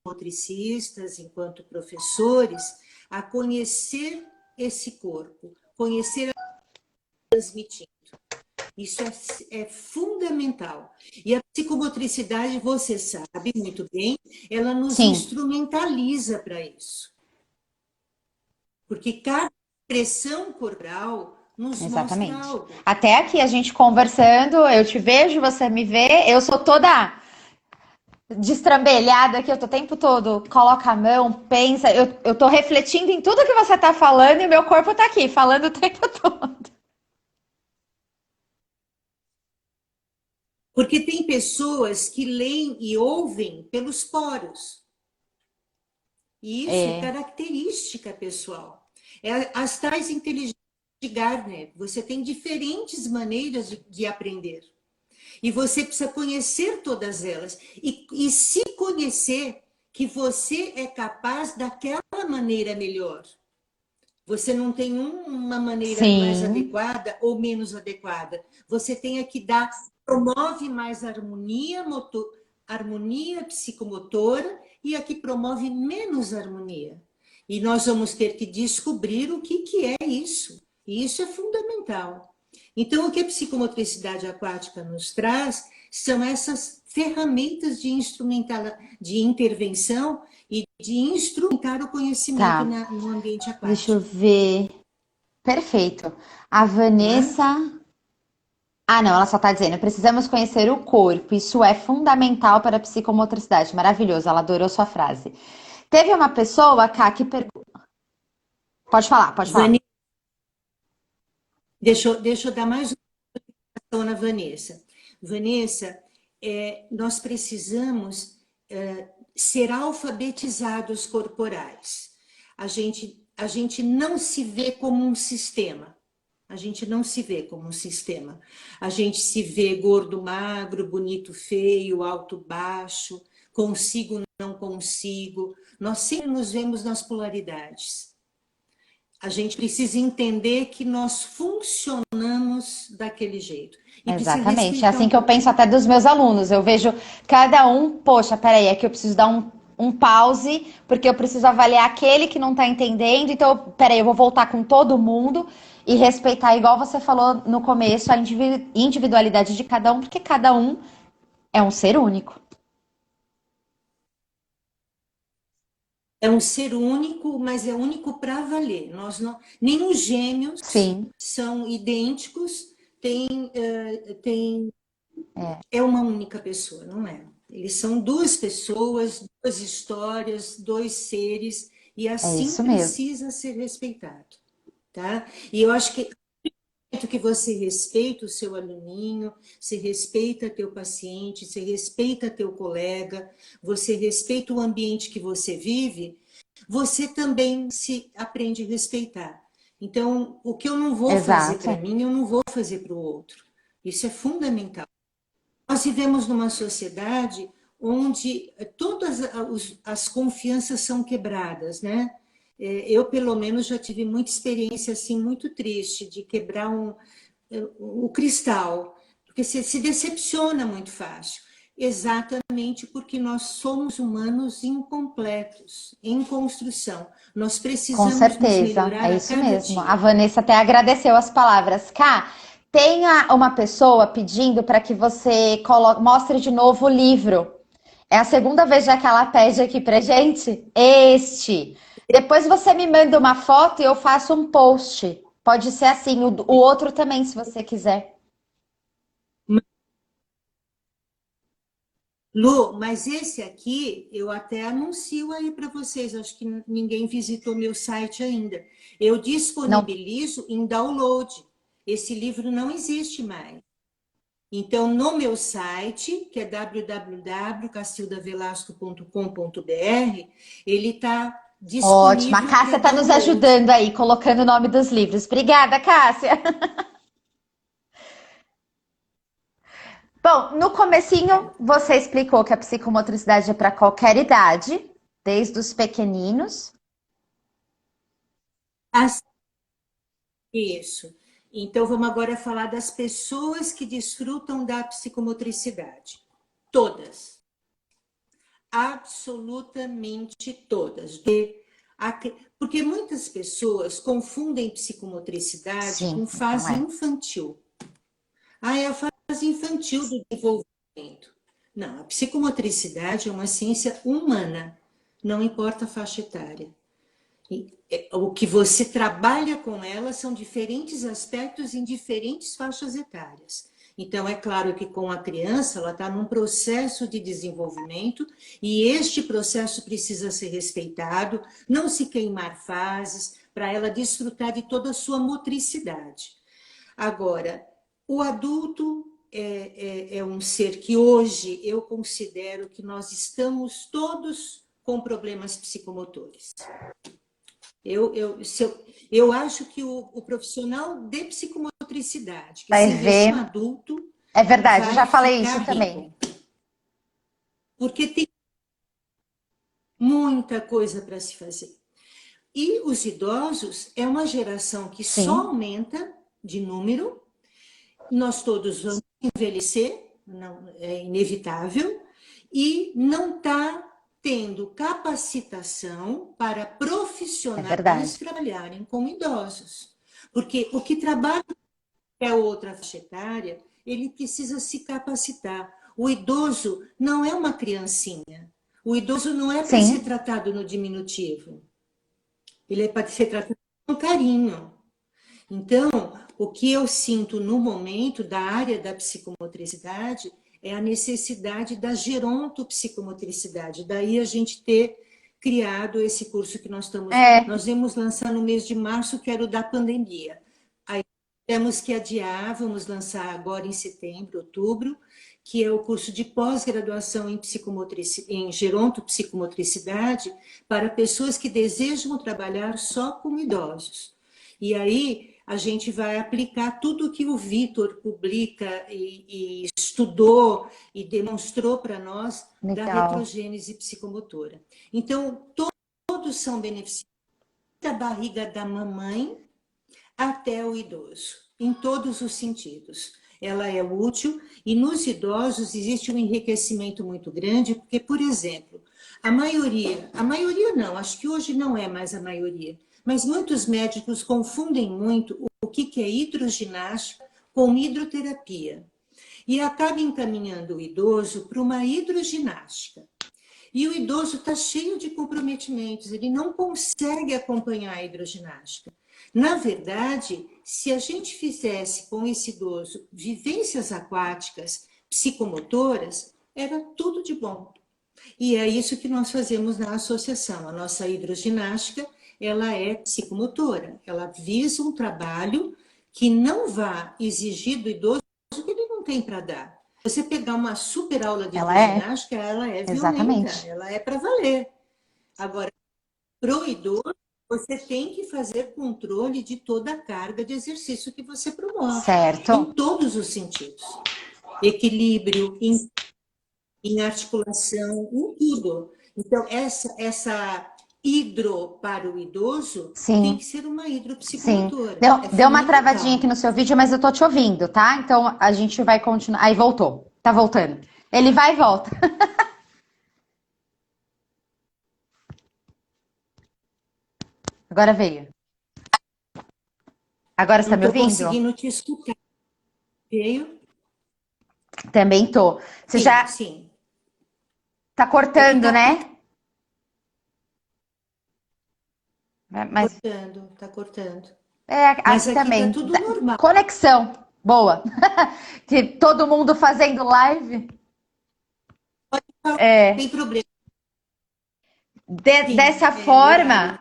Speaker 2: psicomotricistas, enquanto professores, a conhecer esse corpo, conhecer a transmitir. Isso é fundamental. E a psicomotricidade, você sabe muito bem, ela nos
Speaker 1: Sim,
Speaker 2: instrumentaliza para isso. Porque cada expressão corporal nos mostra
Speaker 1: exatamente.
Speaker 2: algo.
Speaker 1: Até aqui a gente conversando, eu te vejo, você me vê, eu sou toda destrambelhada aqui, eu tô o tempo todo, coloca a mão, pensa, eu tô refletindo em tudo que você tá falando e meu corpo tá aqui, falando o tempo todo.
Speaker 2: Porque tem pessoas que leem e ouvem pelos poros. E isso é
Speaker 1: É,
Speaker 2: característica pessoal. É as tais inteligências de Gardner. Você tem diferentes maneiras de aprender. E você precisa conhecer todas elas. E se conhecer que você é capaz daquela maneira melhor. Você não tem uma maneira mais
Speaker 1: sim,
Speaker 2: adequada ou menos adequada. Você tem a que dar, promove mais harmonia, harmonia psicomotora e a que promove menos harmonia. E nós vamos ter que descobrir o que é isso. E isso é fundamental. Então, o que a psicomotricidade aquática nos traz são essas ferramentas de intervenção e de instrumentar o conhecimento
Speaker 1: tá.
Speaker 2: no ambiente
Speaker 1: Deixa eu
Speaker 2: aquático.
Speaker 1: ver. Perfeito. A
Speaker 2: Né?
Speaker 1: Vanessa. Ah, não, ela só tá dizendo, precisamos conhecer o corpo, isso é fundamental para a psicomotricidade. Maravilhoso, ela adorou sua frase. Teve uma pessoa, Cá, que perguntou. Pode falar, pode falar.
Speaker 2: Vani, deixa eu dar mais uma informação na Vanessa. Vanessa, nós precisamos ser alfabetizados corporais. A gente não se vê como um sistema. A gente não se vê como um sistema. A gente se vê gordo, magro, bonito, feio, alto, baixo, consigo, não consigo. Nós sempre nos vemos nas polaridades. A gente precisa entender que nós funcionamos daquele jeito. E precisa
Speaker 1: Exatamente. É
Speaker 2: respeitar
Speaker 1: assim
Speaker 2: um
Speaker 1: que eu penso
Speaker 2: pouquinho.
Speaker 1: até dos meus alunos. Eu vejo cada um, poxa, peraí, é que eu preciso dar um pause, porque eu preciso avaliar aquele que não tá entendendo. Então, peraí, eu vou voltar com todo mundo e respeitar, igual você falou no começo, a individualidade de cada um, porque cada um é um ser único.
Speaker 2: É um ser único, mas é único para valer. Nós não, nem os gêmeos
Speaker 1: Sim,
Speaker 2: são idênticos, tem
Speaker 1: é,
Speaker 2: é uma única pessoa, não é? Eles são duas pessoas, duas histórias, dois seres, e
Speaker 1: é
Speaker 2: assim
Speaker 1: isso mesmo.
Speaker 2: precisa ser respeitado, tá? E eu acho que você respeita o seu aluninho, você respeita teu paciente, você respeita teu colega, você respeita o ambiente que você vive, você também se aprende a respeitar. Então, o que eu não vou fazer para
Speaker 1: Exato.
Speaker 2: mim, eu não vou fazer para o outro. Isso é fundamental. Nós vivemos numa sociedade onde todas as confianças são quebradas, né? Eu, pelo menos, já tive muita experiência assim, muito triste de quebrar o cristal, porque você se decepciona muito fácil. Exatamente porque nós somos humanos incompletos, em construção. Nós
Speaker 1: Com
Speaker 2: precisamos nos
Speaker 1: certeza,
Speaker 2: melhorar
Speaker 1: é
Speaker 2: a
Speaker 1: isso
Speaker 2: cada
Speaker 1: mesmo. A
Speaker 2: dia.
Speaker 1: Vanessa até agradeceu as palavras. Cá, tem uma pessoa pedindo para que você mostre de novo o livro. É a segunda vez já que ela pede aqui pra gente. Este. Depois você me manda uma foto e eu faço um post. Pode ser assim, o outro também, se você quiser.
Speaker 2: Lu, mas esse aqui eu até anuncio aí para vocês. Acho que ninguém visitou meu site ainda. Eu
Speaker 1: Não.
Speaker 2: disponibilizo em download. Esse livro não existe mais. Então, no meu site, que é www.cacildavelasco.com.br, ele está
Speaker 1: Ótimo. A
Speaker 2: disponível para
Speaker 1: Cássia está nos
Speaker 2: download.
Speaker 1: ajudando aí, colocando o nome dos livros. Obrigada, Cássia. Bom, no comecinho você explicou que a psicomotricidade é para qualquer idade, desde os pequeninos.
Speaker 2: Isso. Então, vamos agora falar das pessoas que desfrutam da psicomotricidade. Todas. Absolutamente todas. Porque muitas pessoas confundem psicomotricidade
Speaker 1: Sim,
Speaker 2: com
Speaker 1: então
Speaker 2: fase
Speaker 1: é.
Speaker 2: infantil. Ah, é a fase infantil do desenvolvimento. Não, a psicomotricidade é uma ciência humana, não importa a faixa etária. O que você trabalha com ela são diferentes aspectos em diferentes faixas etárias. Então, é claro que com a criança, ela está num processo de desenvolvimento e este processo precisa ser respeitado, não se queimar fases, para ela desfrutar de toda a sua motricidade. Agora, o adulto é um ser que hoje eu considero que nós estamos todos com problemas psicomotores. Eu acho que o profissional de psicomotricidade, que
Speaker 1: Vai
Speaker 2: se investir um
Speaker 1: ver.
Speaker 2: adulto,
Speaker 1: É verdade, eu
Speaker 2: vai
Speaker 1: já falei
Speaker 2: ficar
Speaker 1: isso também.
Speaker 2: rico. Porque tem muita coisa para se fazer. E os idosos é uma geração que só
Speaker 1: Sim,
Speaker 2: aumenta de número. Nós todos vamos envelhecer, não, é inevitável, e não está tendo capacitação para
Speaker 1: é
Speaker 2: profissionais
Speaker 1: verdade.
Speaker 2: trabalharem com idosos. Porque o que trabalha é outra faixa etária, ele precisa se capacitar. O idoso não é uma criancinha. O idoso não é para ser
Speaker 1: Sim,
Speaker 2: tratado no diminutivo. Ele é para ser tratado com carinho. Então, o que eu sinto no momento da área da psicomotricidade é a necessidade da gerontopsicomotricidade. Daí a gente ter criado esse curso que
Speaker 1: é,
Speaker 2: nós vamos lançar no mês de março, que era o da pandemia. Aí temos que adiar, vamos lançar agora em setembro, outubro, que é o curso de pós-graduação em gerontopsicomotricidade para pessoas que desejam trabalhar só com idosos. E aí a gente vai aplicar tudo que o Vitor publica e estudou e demonstrou para nós da
Speaker 1: legal.
Speaker 2: retrogênese psicomotora. Então, todos são beneficiados da barriga da mamãe até o idoso, em todos os sentidos. Ela é útil e nos idosos existe um enriquecimento muito grande, porque, por exemplo, a maioria não, acho que hoje não é mais a maioria, mas muitos médicos confundem muito o que é hidroginástica com hidroterapia e acaba encaminhando o idoso para uma hidroginástica. E o idoso está cheio de comprometimentos, ele não consegue acompanhar a hidroginástica. Na verdade, se a gente fizesse com esse idoso vivências aquáticas, psicomotoras, era tudo de bom. E é isso que nós fazemos na associação. A nossa hidroginástica, ela é psicomotora. Ela visa um trabalho que não vá exigir do idoso o que ele não tem para dar. Você pegar uma super aula de
Speaker 1: Ela é,
Speaker 2: hidroginástica, ela é violenta,
Speaker 1: exatamente.
Speaker 2: ela é para valer. Agora, para o idoso, você tem que fazer controle de toda a carga de exercício que você promove, em
Speaker 1: Certo.
Speaker 2: todos os sentidos. Equilíbrio, em articulação, em tudo. Então, hidro para o idoso, tem
Speaker 1: Sim,
Speaker 2: que ser uma
Speaker 1: sim.
Speaker 2: hidropsicomotora. É
Speaker 1: Deu uma travadinha aqui
Speaker 2: fundamental.
Speaker 1: no seu vídeo, mas eu tô te ouvindo, tá? Então a gente vai continuar. Aí voltou. Tá voltando. Ele vai e volta. Agora veio. Agora você
Speaker 2: Não
Speaker 1: tá me
Speaker 2: estou
Speaker 1: ouvindo?
Speaker 2: conseguindo te escutar. Veio?
Speaker 1: Também tô. Você
Speaker 2: Sim,
Speaker 1: já
Speaker 2: sim.
Speaker 1: tá
Speaker 2: É que
Speaker 1: cortando,
Speaker 2: está
Speaker 1: né? Mas
Speaker 2: cortando, está cortando.
Speaker 1: é
Speaker 2: Mas
Speaker 1: aqui
Speaker 2: aqui está
Speaker 1: também.
Speaker 2: tudo normal.
Speaker 1: Conexão. Boa. Que todo mundo fazendo live.
Speaker 2: Não
Speaker 1: É.
Speaker 2: tem problema. Sim,
Speaker 1: Dessa
Speaker 2: é o horário.
Speaker 1: forma,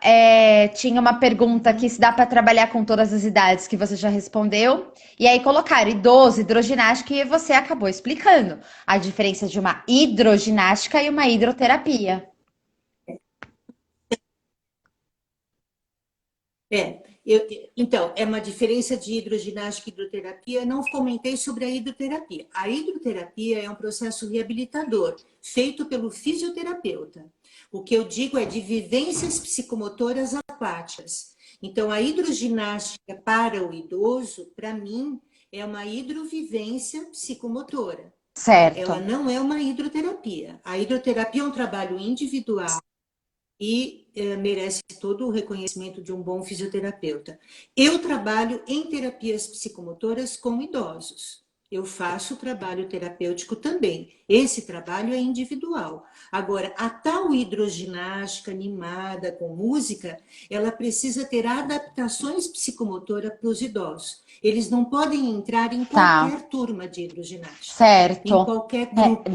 Speaker 1: tinha uma pergunta aqui se dá para trabalhar com todas as idades, que você já respondeu. E aí colocaram idoso, hidroginástica, e você acabou explicando a diferença de uma hidroginástica e uma hidroterapia.
Speaker 2: Então, é uma diferença de hidroginástica e hidroterapia. Não comentei sobre a hidroterapia. A hidroterapia é um processo reabilitador feito pelo fisioterapeuta. O que eu digo é de vivências psicomotoras aquáticas. Então, a hidroginástica para o idoso, para mim, é uma hidrovivência psicomotora. Ela
Speaker 1: Certo.
Speaker 2: não é uma hidroterapia. A hidroterapia é um trabalho individual e merece todo o reconhecimento de um bom fisioterapeuta. Eu trabalho em terapias psicomotoras com idosos. Eu faço trabalho terapêutico também. Esse trabalho é individual. Agora, a tal hidroginástica animada com música, ela precisa ter adaptações psicomotoras para os idosos. Eles não podem entrar em
Speaker 1: Tá.
Speaker 2: qualquer turma de hidroginástica, em
Speaker 1: Certo.
Speaker 2: qualquer grupo,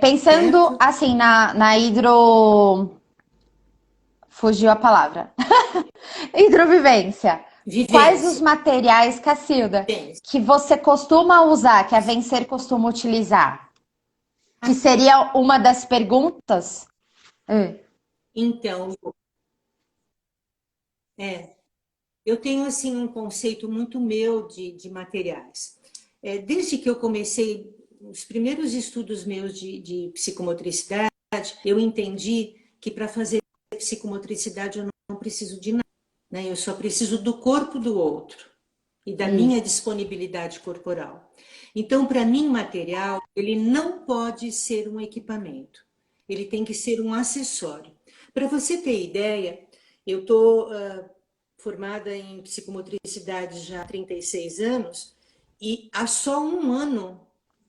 Speaker 1: Pensando
Speaker 2: certo?
Speaker 1: assim na hidro. Fugiu a palavra. Hidrovivência. Quais os
Speaker 2: Vivência.
Speaker 1: materiais, Cacilda, que você costuma usar, que a Vencer costuma utilizar? Que seria uma das perguntas? É.
Speaker 2: Então, eu tenho assim um conceito muito meu de materiais. Desde que eu comecei os primeiros estudos meus de psicomotricidade, eu entendi que para fazer psicomotricidade eu não preciso de nada, né? Eu só preciso do corpo do outro e da minha
Speaker 1: Isso.
Speaker 2: disponibilidade corporal. Então, para mim, material, ele não pode ser um equipamento, ele tem que ser um acessório. Para você ter ideia, eu estou formada em psicomotricidade já há 36 anos e há só um ano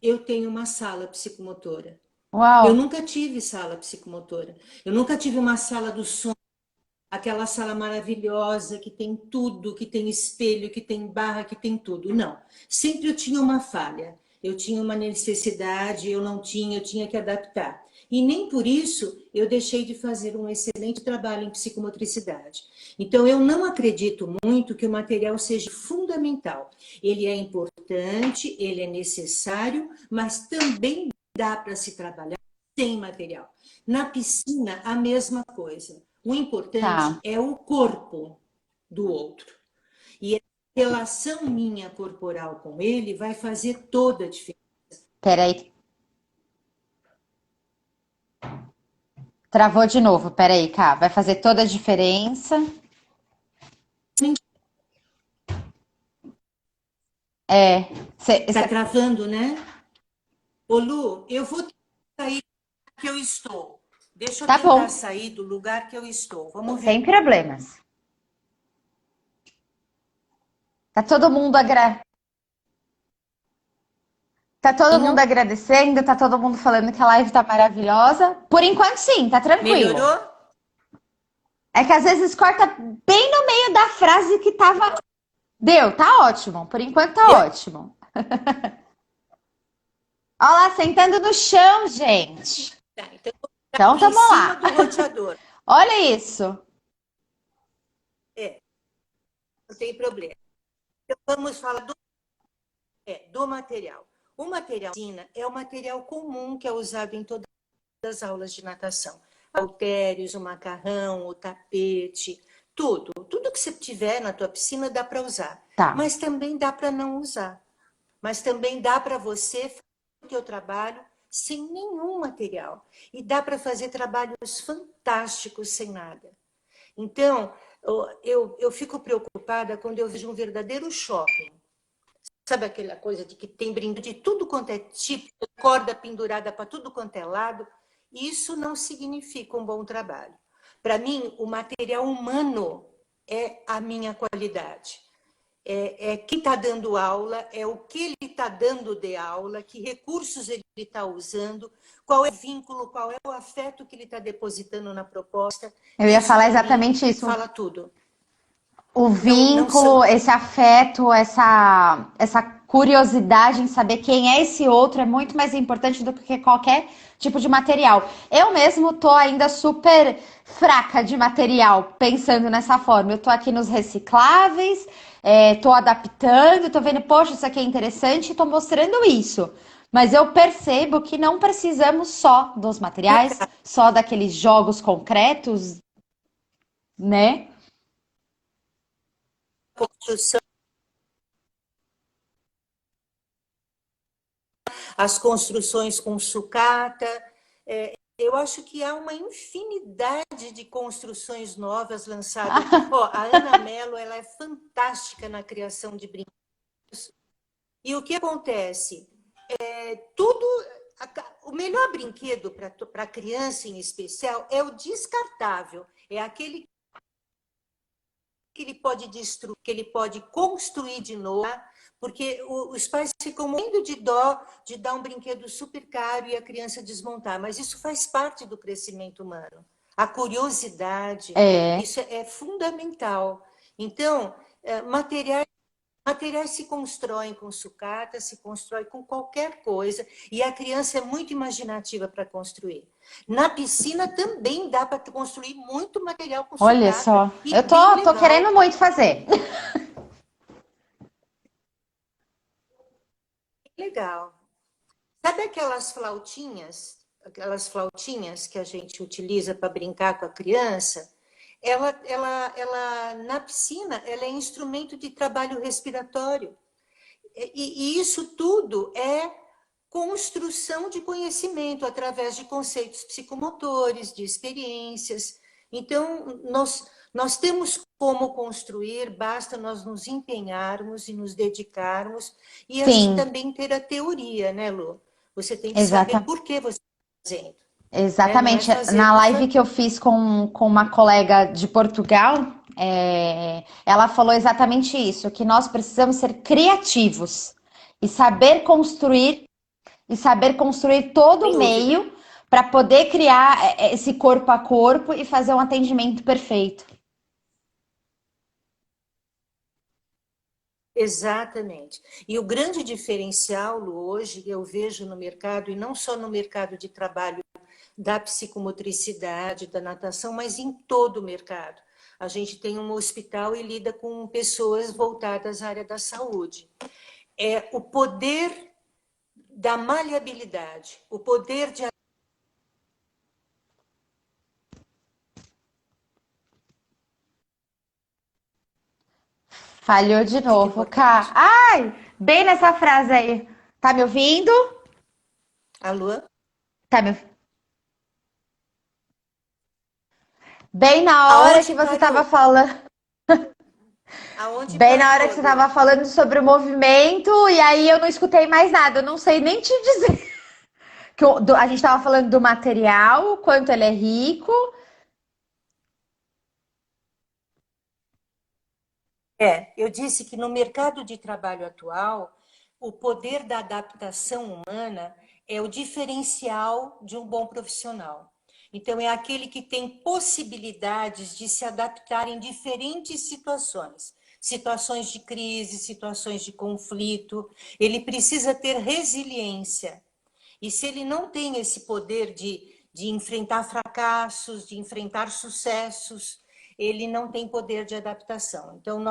Speaker 2: eu tenho uma sala psicomotora.
Speaker 1: Uau.
Speaker 2: Eu nunca tive sala psicomotora, eu nunca tive uma sala do som, aquela sala maravilhosa que tem tudo, que tem espelho, que tem barra, que tem tudo. Não. Sempre eu tinha uma falha, eu tinha uma necessidade, eu não tinha, eu tinha que adaptar. E nem por isso eu deixei de fazer um excelente trabalho em psicomotricidade. Então, eu não acredito muito que o material seja fundamental. Ele é importante, ele é necessário, mas também dá para se trabalhar sem material. Na piscina, a mesma coisa. O importante
Speaker 1: Tá.
Speaker 2: é o corpo do outro. E a relação minha corporal com ele vai fazer toda a diferença.
Speaker 1: Peraí. Travou de novo. Peraí, cá. Vai fazer toda a diferença. É.
Speaker 2: Está travando, né? Ô Lu, eu vou sair do que eu estou. Deixa eu
Speaker 1: Tá
Speaker 2: tentar
Speaker 1: bom.
Speaker 2: sair do lugar que eu estou. Vamos ver.
Speaker 1: Sem problemas. Tá todo mundo Tá todo mundo agradecendo, tá todo mundo falando que a live tá maravilhosa. Por enquanto, sim, tá tranquilo.
Speaker 2: Melhorou?
Speaker 1: É que às vezes corta bem no meio da frase que tava. Deu, tá ótimo. Por enquanto tá
Speaker 2: Deu?
Speaker 1: ótimo. Olha lá, sentando no chão, gente.
Speaker 2: Tá, então eu vou ficar
Speaker 1: Então,
Speaker 2: aqui em
Speaker 1: tamo
Speaker 2: cima
Speaker 1: lá.
Speaker 2: do roteador.
Speaker 1: Olha isso.
Speaker 2: É, não tem problema. Então vamos falar do material. O material é o material comum que é usado em todas as aulas de natação. Halteres, o macarrão, o tapete, tudo. Tudo que você tiver na tua piscina dá para usar.
Speaker 1: Tá.
Speaker 2: Mas também dá para não usar. Mas também dá para você fazer o teu trabalho sem nenhum material. E dá para fazer trabalhos fantásticos sem nada. Então, eu fico preocupada quando eu vejo um verdadeiro shopping. Sabe aquela coisa de que tem brinco de tudo quanto é tipo, corda pendurada para tudo quanto é lado? Isso não significa um bom trabalho. Para mim, o material humano é a minha qualidade. É quem está dando aula, é o que ele está dando de aula, que recursos ele está usando, qual é o vínculo, qual é o afeto que ele está depositando na proposta.
Speaker 1: Eu ia
Speaker 2: Isso,
Speaker 1: falar
Speaker 2: para mim,
Speaker 1: exatamente isso.
Speaker 2: fala tudo.
Speaker 1: O
Speaker 2: Não, não são
Speaker 1: vínculo, esse afeto, essa curiosidade em saber quem é esse outro é muito mais importante do que qualquer tipo de material. Eu mesmo tô ainda super fraca de material, pensando nessa forma. Eu tô aqui nos recicláveis, tô adaptando, tô vendo, poxa, isso aqui é interessante, e tô mostrando isso. Mas eu percebo que não precisamos só dos materiais, só daqueles jogos concretos, né?
Speaker 2: construção, as construções com sucata. Eu acho que há uma infinidade de construções novas lançadas. A Ana Mello, ela é fantástica na criação de brinquedos. E o que acontece? Tudo, o melhor brinquedo para criança em especial é o descartável, é aquele que ele pode destruir, que ele pode construir de novo, porque os pais ficam morrendo de dó de dar um brinquedo super caro e a criança desmontar, mas isso faz parte do crescimento humano. A curiosidade,
Speaker 1: É.
Speaker 2: isso é fundamental. Então, materiais se constroem com sucata, se constrói com qualquer coisa, e a criança é muito imaginativa para construir. Na piscina também dá para construir muito material com
Speaker 1: Olha
Speaker 2: sucata,
Speaker 1: só,
Speaker 2: e
Speaker 1: eu
Speaker 2: bem
Speaker 1: tô
Speaker 2: legal.
Speaker 1: querendo muito fazer.
Speaker 2: Legal. Sabe aquelas flautinhas que a gente utiliza para brincar com a criança? Ela na piscina, ela é instrumento de trabalho respiratório. E isso tudo é construção de conhecimento através de conceitos psicomotores, de experiências. Então, nós temos como construir, basta nós nos empenharmos e nos dedicarmos, e
Speaker 1: Sim,
Speaker 2: também ter a teoria, né, Lu? Você tem que saber
Speaker 1: exata,
Speaker 2: por que você está fazendo, né? Não é
Speaker 1: exatamente.
Speaker 2: fazer
Speaker 1: Na
Speaker 2: por
Speaker 1: live
Speaker 2: fazer.
Speaker 1: que eu fiz com uma colega de Portugal, ela falou exatamente isso, que nós precisamos ser criativos e saber construir todo
Speaker 2: Sem
Speaker 1: o
Speaker 2: dúvida.
Speaker 1: meio para poder criar esse corpo a corpo e fazer um atendimento perfeito.
Speaker 2: Exatamente. E o grande diferencial, Lu, hoje eu vejo no mercado, e não só no mercado de trabalho da psicomotricidade, da natação, mas em todo o mercado. A gente tem um hospital e lida com pessoas voltadas à área da saúde. É o poder da maleabilidade, o poder de.
Speaker 1: Falhou de
Speaker 2: Muito
Speaker 1: novo, Cá.
Speaker 2: importante.
Speaker 1: Ai, bem nessa frase aí. Tá me ouvindo?
Speaker 2: Alô?
Speaker 1: Tá me Bem na hora
Speaker 2: Aonde
Speaker 1: que você estava
Speaker 2: parou?
Speaker 1: falando,
Speaker 2: Aonde
Speaker 1: bem na hora que
Speaker 2: parou,
Speaker 1: você
Speaker 2: Lu?
Speaker 1: estava falando sobre o movimento, e aí eu não escutei mais nada. Eu não sei nem te dizer que a gente estava falando do material, o quanto ele é rico.
Speaker 2: Eu disse que no mercado de trabalho atual, o poder da adaptação humana é o diferencial de um bom profissional. Então, é aquele que tem possibilidades de se adaptar em diferentes situações. Situações de crise, situações de conflito. Ele precisa ter resiliência. E se ele não tem esse poder de enfrentar fracassos, de enfrentar sucessos, ele não tem poder de adaptação. Então,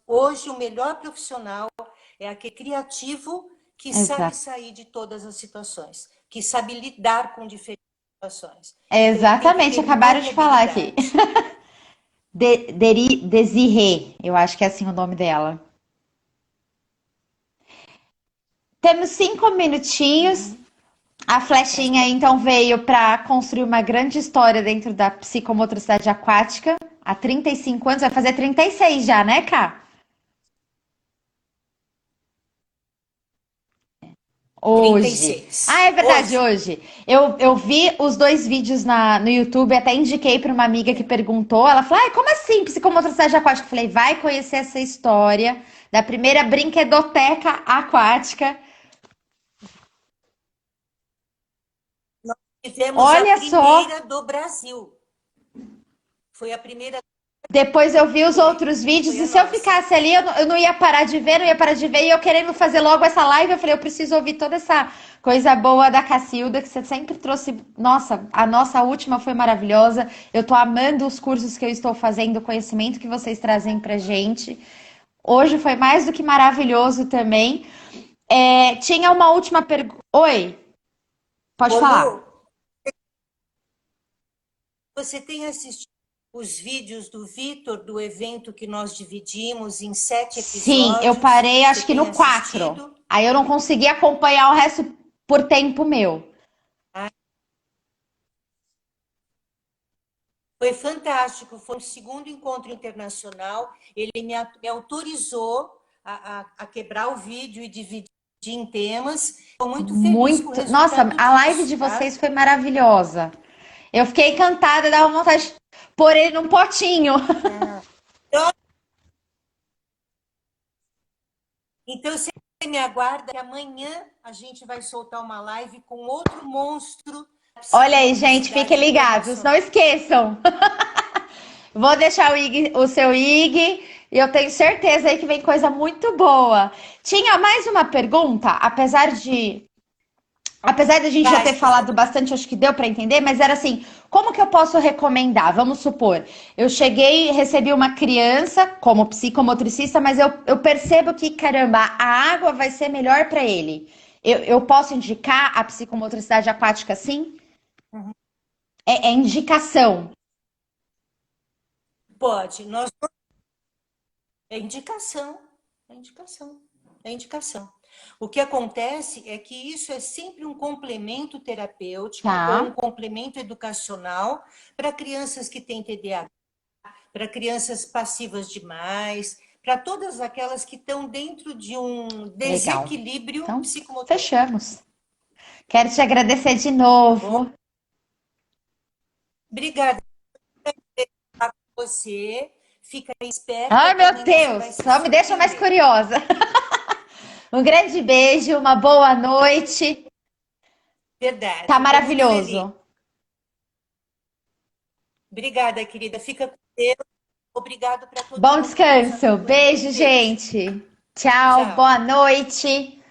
Speaker 2: hoje, o melhor profissional é aquele criativo que sabe
Speaker 1: Exato.
Speaker 2: sair de todas as situações, que sabe lidar com diferentes situações.
Speaker 1: É
Speaker 2: Então, ele tem que
Speaker 1: exatamente,
Speaker 2: ter
Speaker 1: acabaram de falar aqui.
Speaker 2: maleabilidade.
Speaker 1: Desirê, eu acho que é assim o nome dela. Temos 5 minutinhos.
Speaker 2: Uhum.
Speaker 1: A flechinha então veio para construir uma grande história dentro da psicomotricidade aquática. Há 35 anos, vai fazer 36 já, né, Cá? Hoje. Ah, é
Speaker 2: 36.
Speaker 1: verdade,
Speaker 2: Hoje.
Speaker 1: hoje. Eu vi os dois vídeos no YouTube, até indiquei para uma amiga que perguntou. Ela falou: ai, como assim psicomotricidade aquática? Eu falei: vai conhecer essa história da primeira brinquedoteca aquática.
Speaker 2: Tivemos a
Speaker 1: Olha só.
Speaker 2: primeira do Brasil. Foi a primeira,
Speaker 1: Depois eu vi os outros vídeos
Speaker 2: foi
Speaker 1: e
Speaker 2: a
Speaker 1: se eu
Speaker 2: nossa.
Speaker 1: ficasse ali, eu não ia parar de ver, não ia parar de ver. E eu querendo fazer logo essa live, eu falei, eu preciso ouvir toda essa coisa boa da Cacilda, que você sempre trouxe. Nossa, a nossa última foi maravilhosa. Eu tô amando os cursos que eu estou fazendo, o conhecimento que vocês trazem pra gente. Hoje foi mais do que maravilhoso também. Tinha uma última pergunta. Oi, pode
Speaker 2: Ô,
Speaker 1: falar.
Speaker 2: Lu, você tem assistido os vídeos do Vitor, do evento que nós dividimos em 7
Speaker 1: Sim, eu
Speaker 2: episódios?
Speaker 1: parei
Speaker 2: Você
Speaker 1: acho que
Speaker 2: tem
Speaker 1: no 4.
Speaker 2: assistido?
Speaker 1: Aí eu não consegui acompanhar o resto por tempo meu.
Speaker 2: Foi fantástico, foi um segundo encontro internacional. Ele me autorizou a quebrar o vídeo e dividir em temas. Estou muito feliz com o
Speaker 1: Muito. Nossa,
Speaker 2: resultado
Speaker 1: a live de
Speaker 2: disso, tá?
Speaker 1: vocês foi maravilhosa. Eu fiquei encantada, dava vontade de pôr ele num potinho.
Speaker 2: Então, então, você me aguarda que amanhã a gente vai soltar uma live com outro monstro da
Speaker 1: Olha aí, gente, fiquem
Speaker 2: psicomotricidade
Speaker 1: ligados, não
Speaker 2: internacional.
Speaker 1: esqueçam. Vou deixar o seu IG e eu tenho certeza aí que vem coisa muito boa. Tinha mais uma pergunta, apesar da gente já ter
Speaker 2: Vai, por
Speaker 1: falado
Speaker 2: favor.
Speaker 1: bastante, acho que deu para entender, mas era assim, como que eu posso recomendar? Vamos supor, eu cheguei e recebi uma criança como psicomotricista, mas eu percebo que, caramba, a água vai ser melhor para ele. Eu posso indicar a psicomotricidade aquática sim? É indicação.
Speaker 2: Pode. É indicação, é indicação, é indicação. O que acontece é que isso é sempre um complemento terapêutico ou um
Speaker 1: Tá,
Speaker 2: complemento educacional para crianças que têm TDAH, para crianças passivas demais, para todas aquelas que estão dentro de um
Speaker 1: legal.
Speaker 2: desequilíbrio
Speaker 1: Então,
Speaker 2: psicomotor,
Speaker 1: fechamos. Quero te agradecer de
Speaker 2: tá bom?
Speaker 1: novo.
Speaker 2: Obrigada a você. Fica esperta
Speaker 1: Ai,
Speaker 2: que
Speaker 1: meu
Speaker 2: amanhã você
Speaker 1: Deus,
Speaker 2: vai se
Speaker 1: só me deixa mais
Speaker 2: surpreender.
Speaker 1: curiosa. Um grande beijo, uma boa noite. Tá
Speaker 2: Verdade. Estou muito feliz.
Speaker 1: maravilhoso.
Speaker 2: Obrigada, querida. Fica com Deus. Obrigado para todo
Speaker 1: Bom
Speaker 2: mundo que nos
Speaker 1: descanso.
Speaker 2: acompanhou.
Speaker 1: Beijo,
Speaker 2: Um beijo.
Speaker 1: gente. Tchau,
Speaker 2: Tchau.
Speaker 1: boa noite.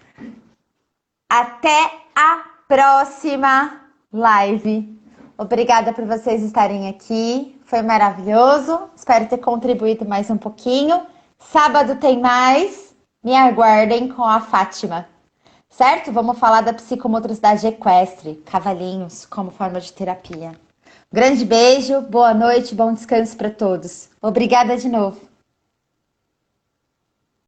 Speaker 1: Até a próxima live. Obrigada por vocês estarem aqui. Foi maravilhoso. Espero ter contribuído mais um pouquinho. Sábado tem mais. Me aguardem com a Fátima. Certo? Vamos falar da psicomotricidade equestre, cavalinhos, como forma de terapia. Grande beijo, boa noite, bom descanso para todos. Obrigada de novo.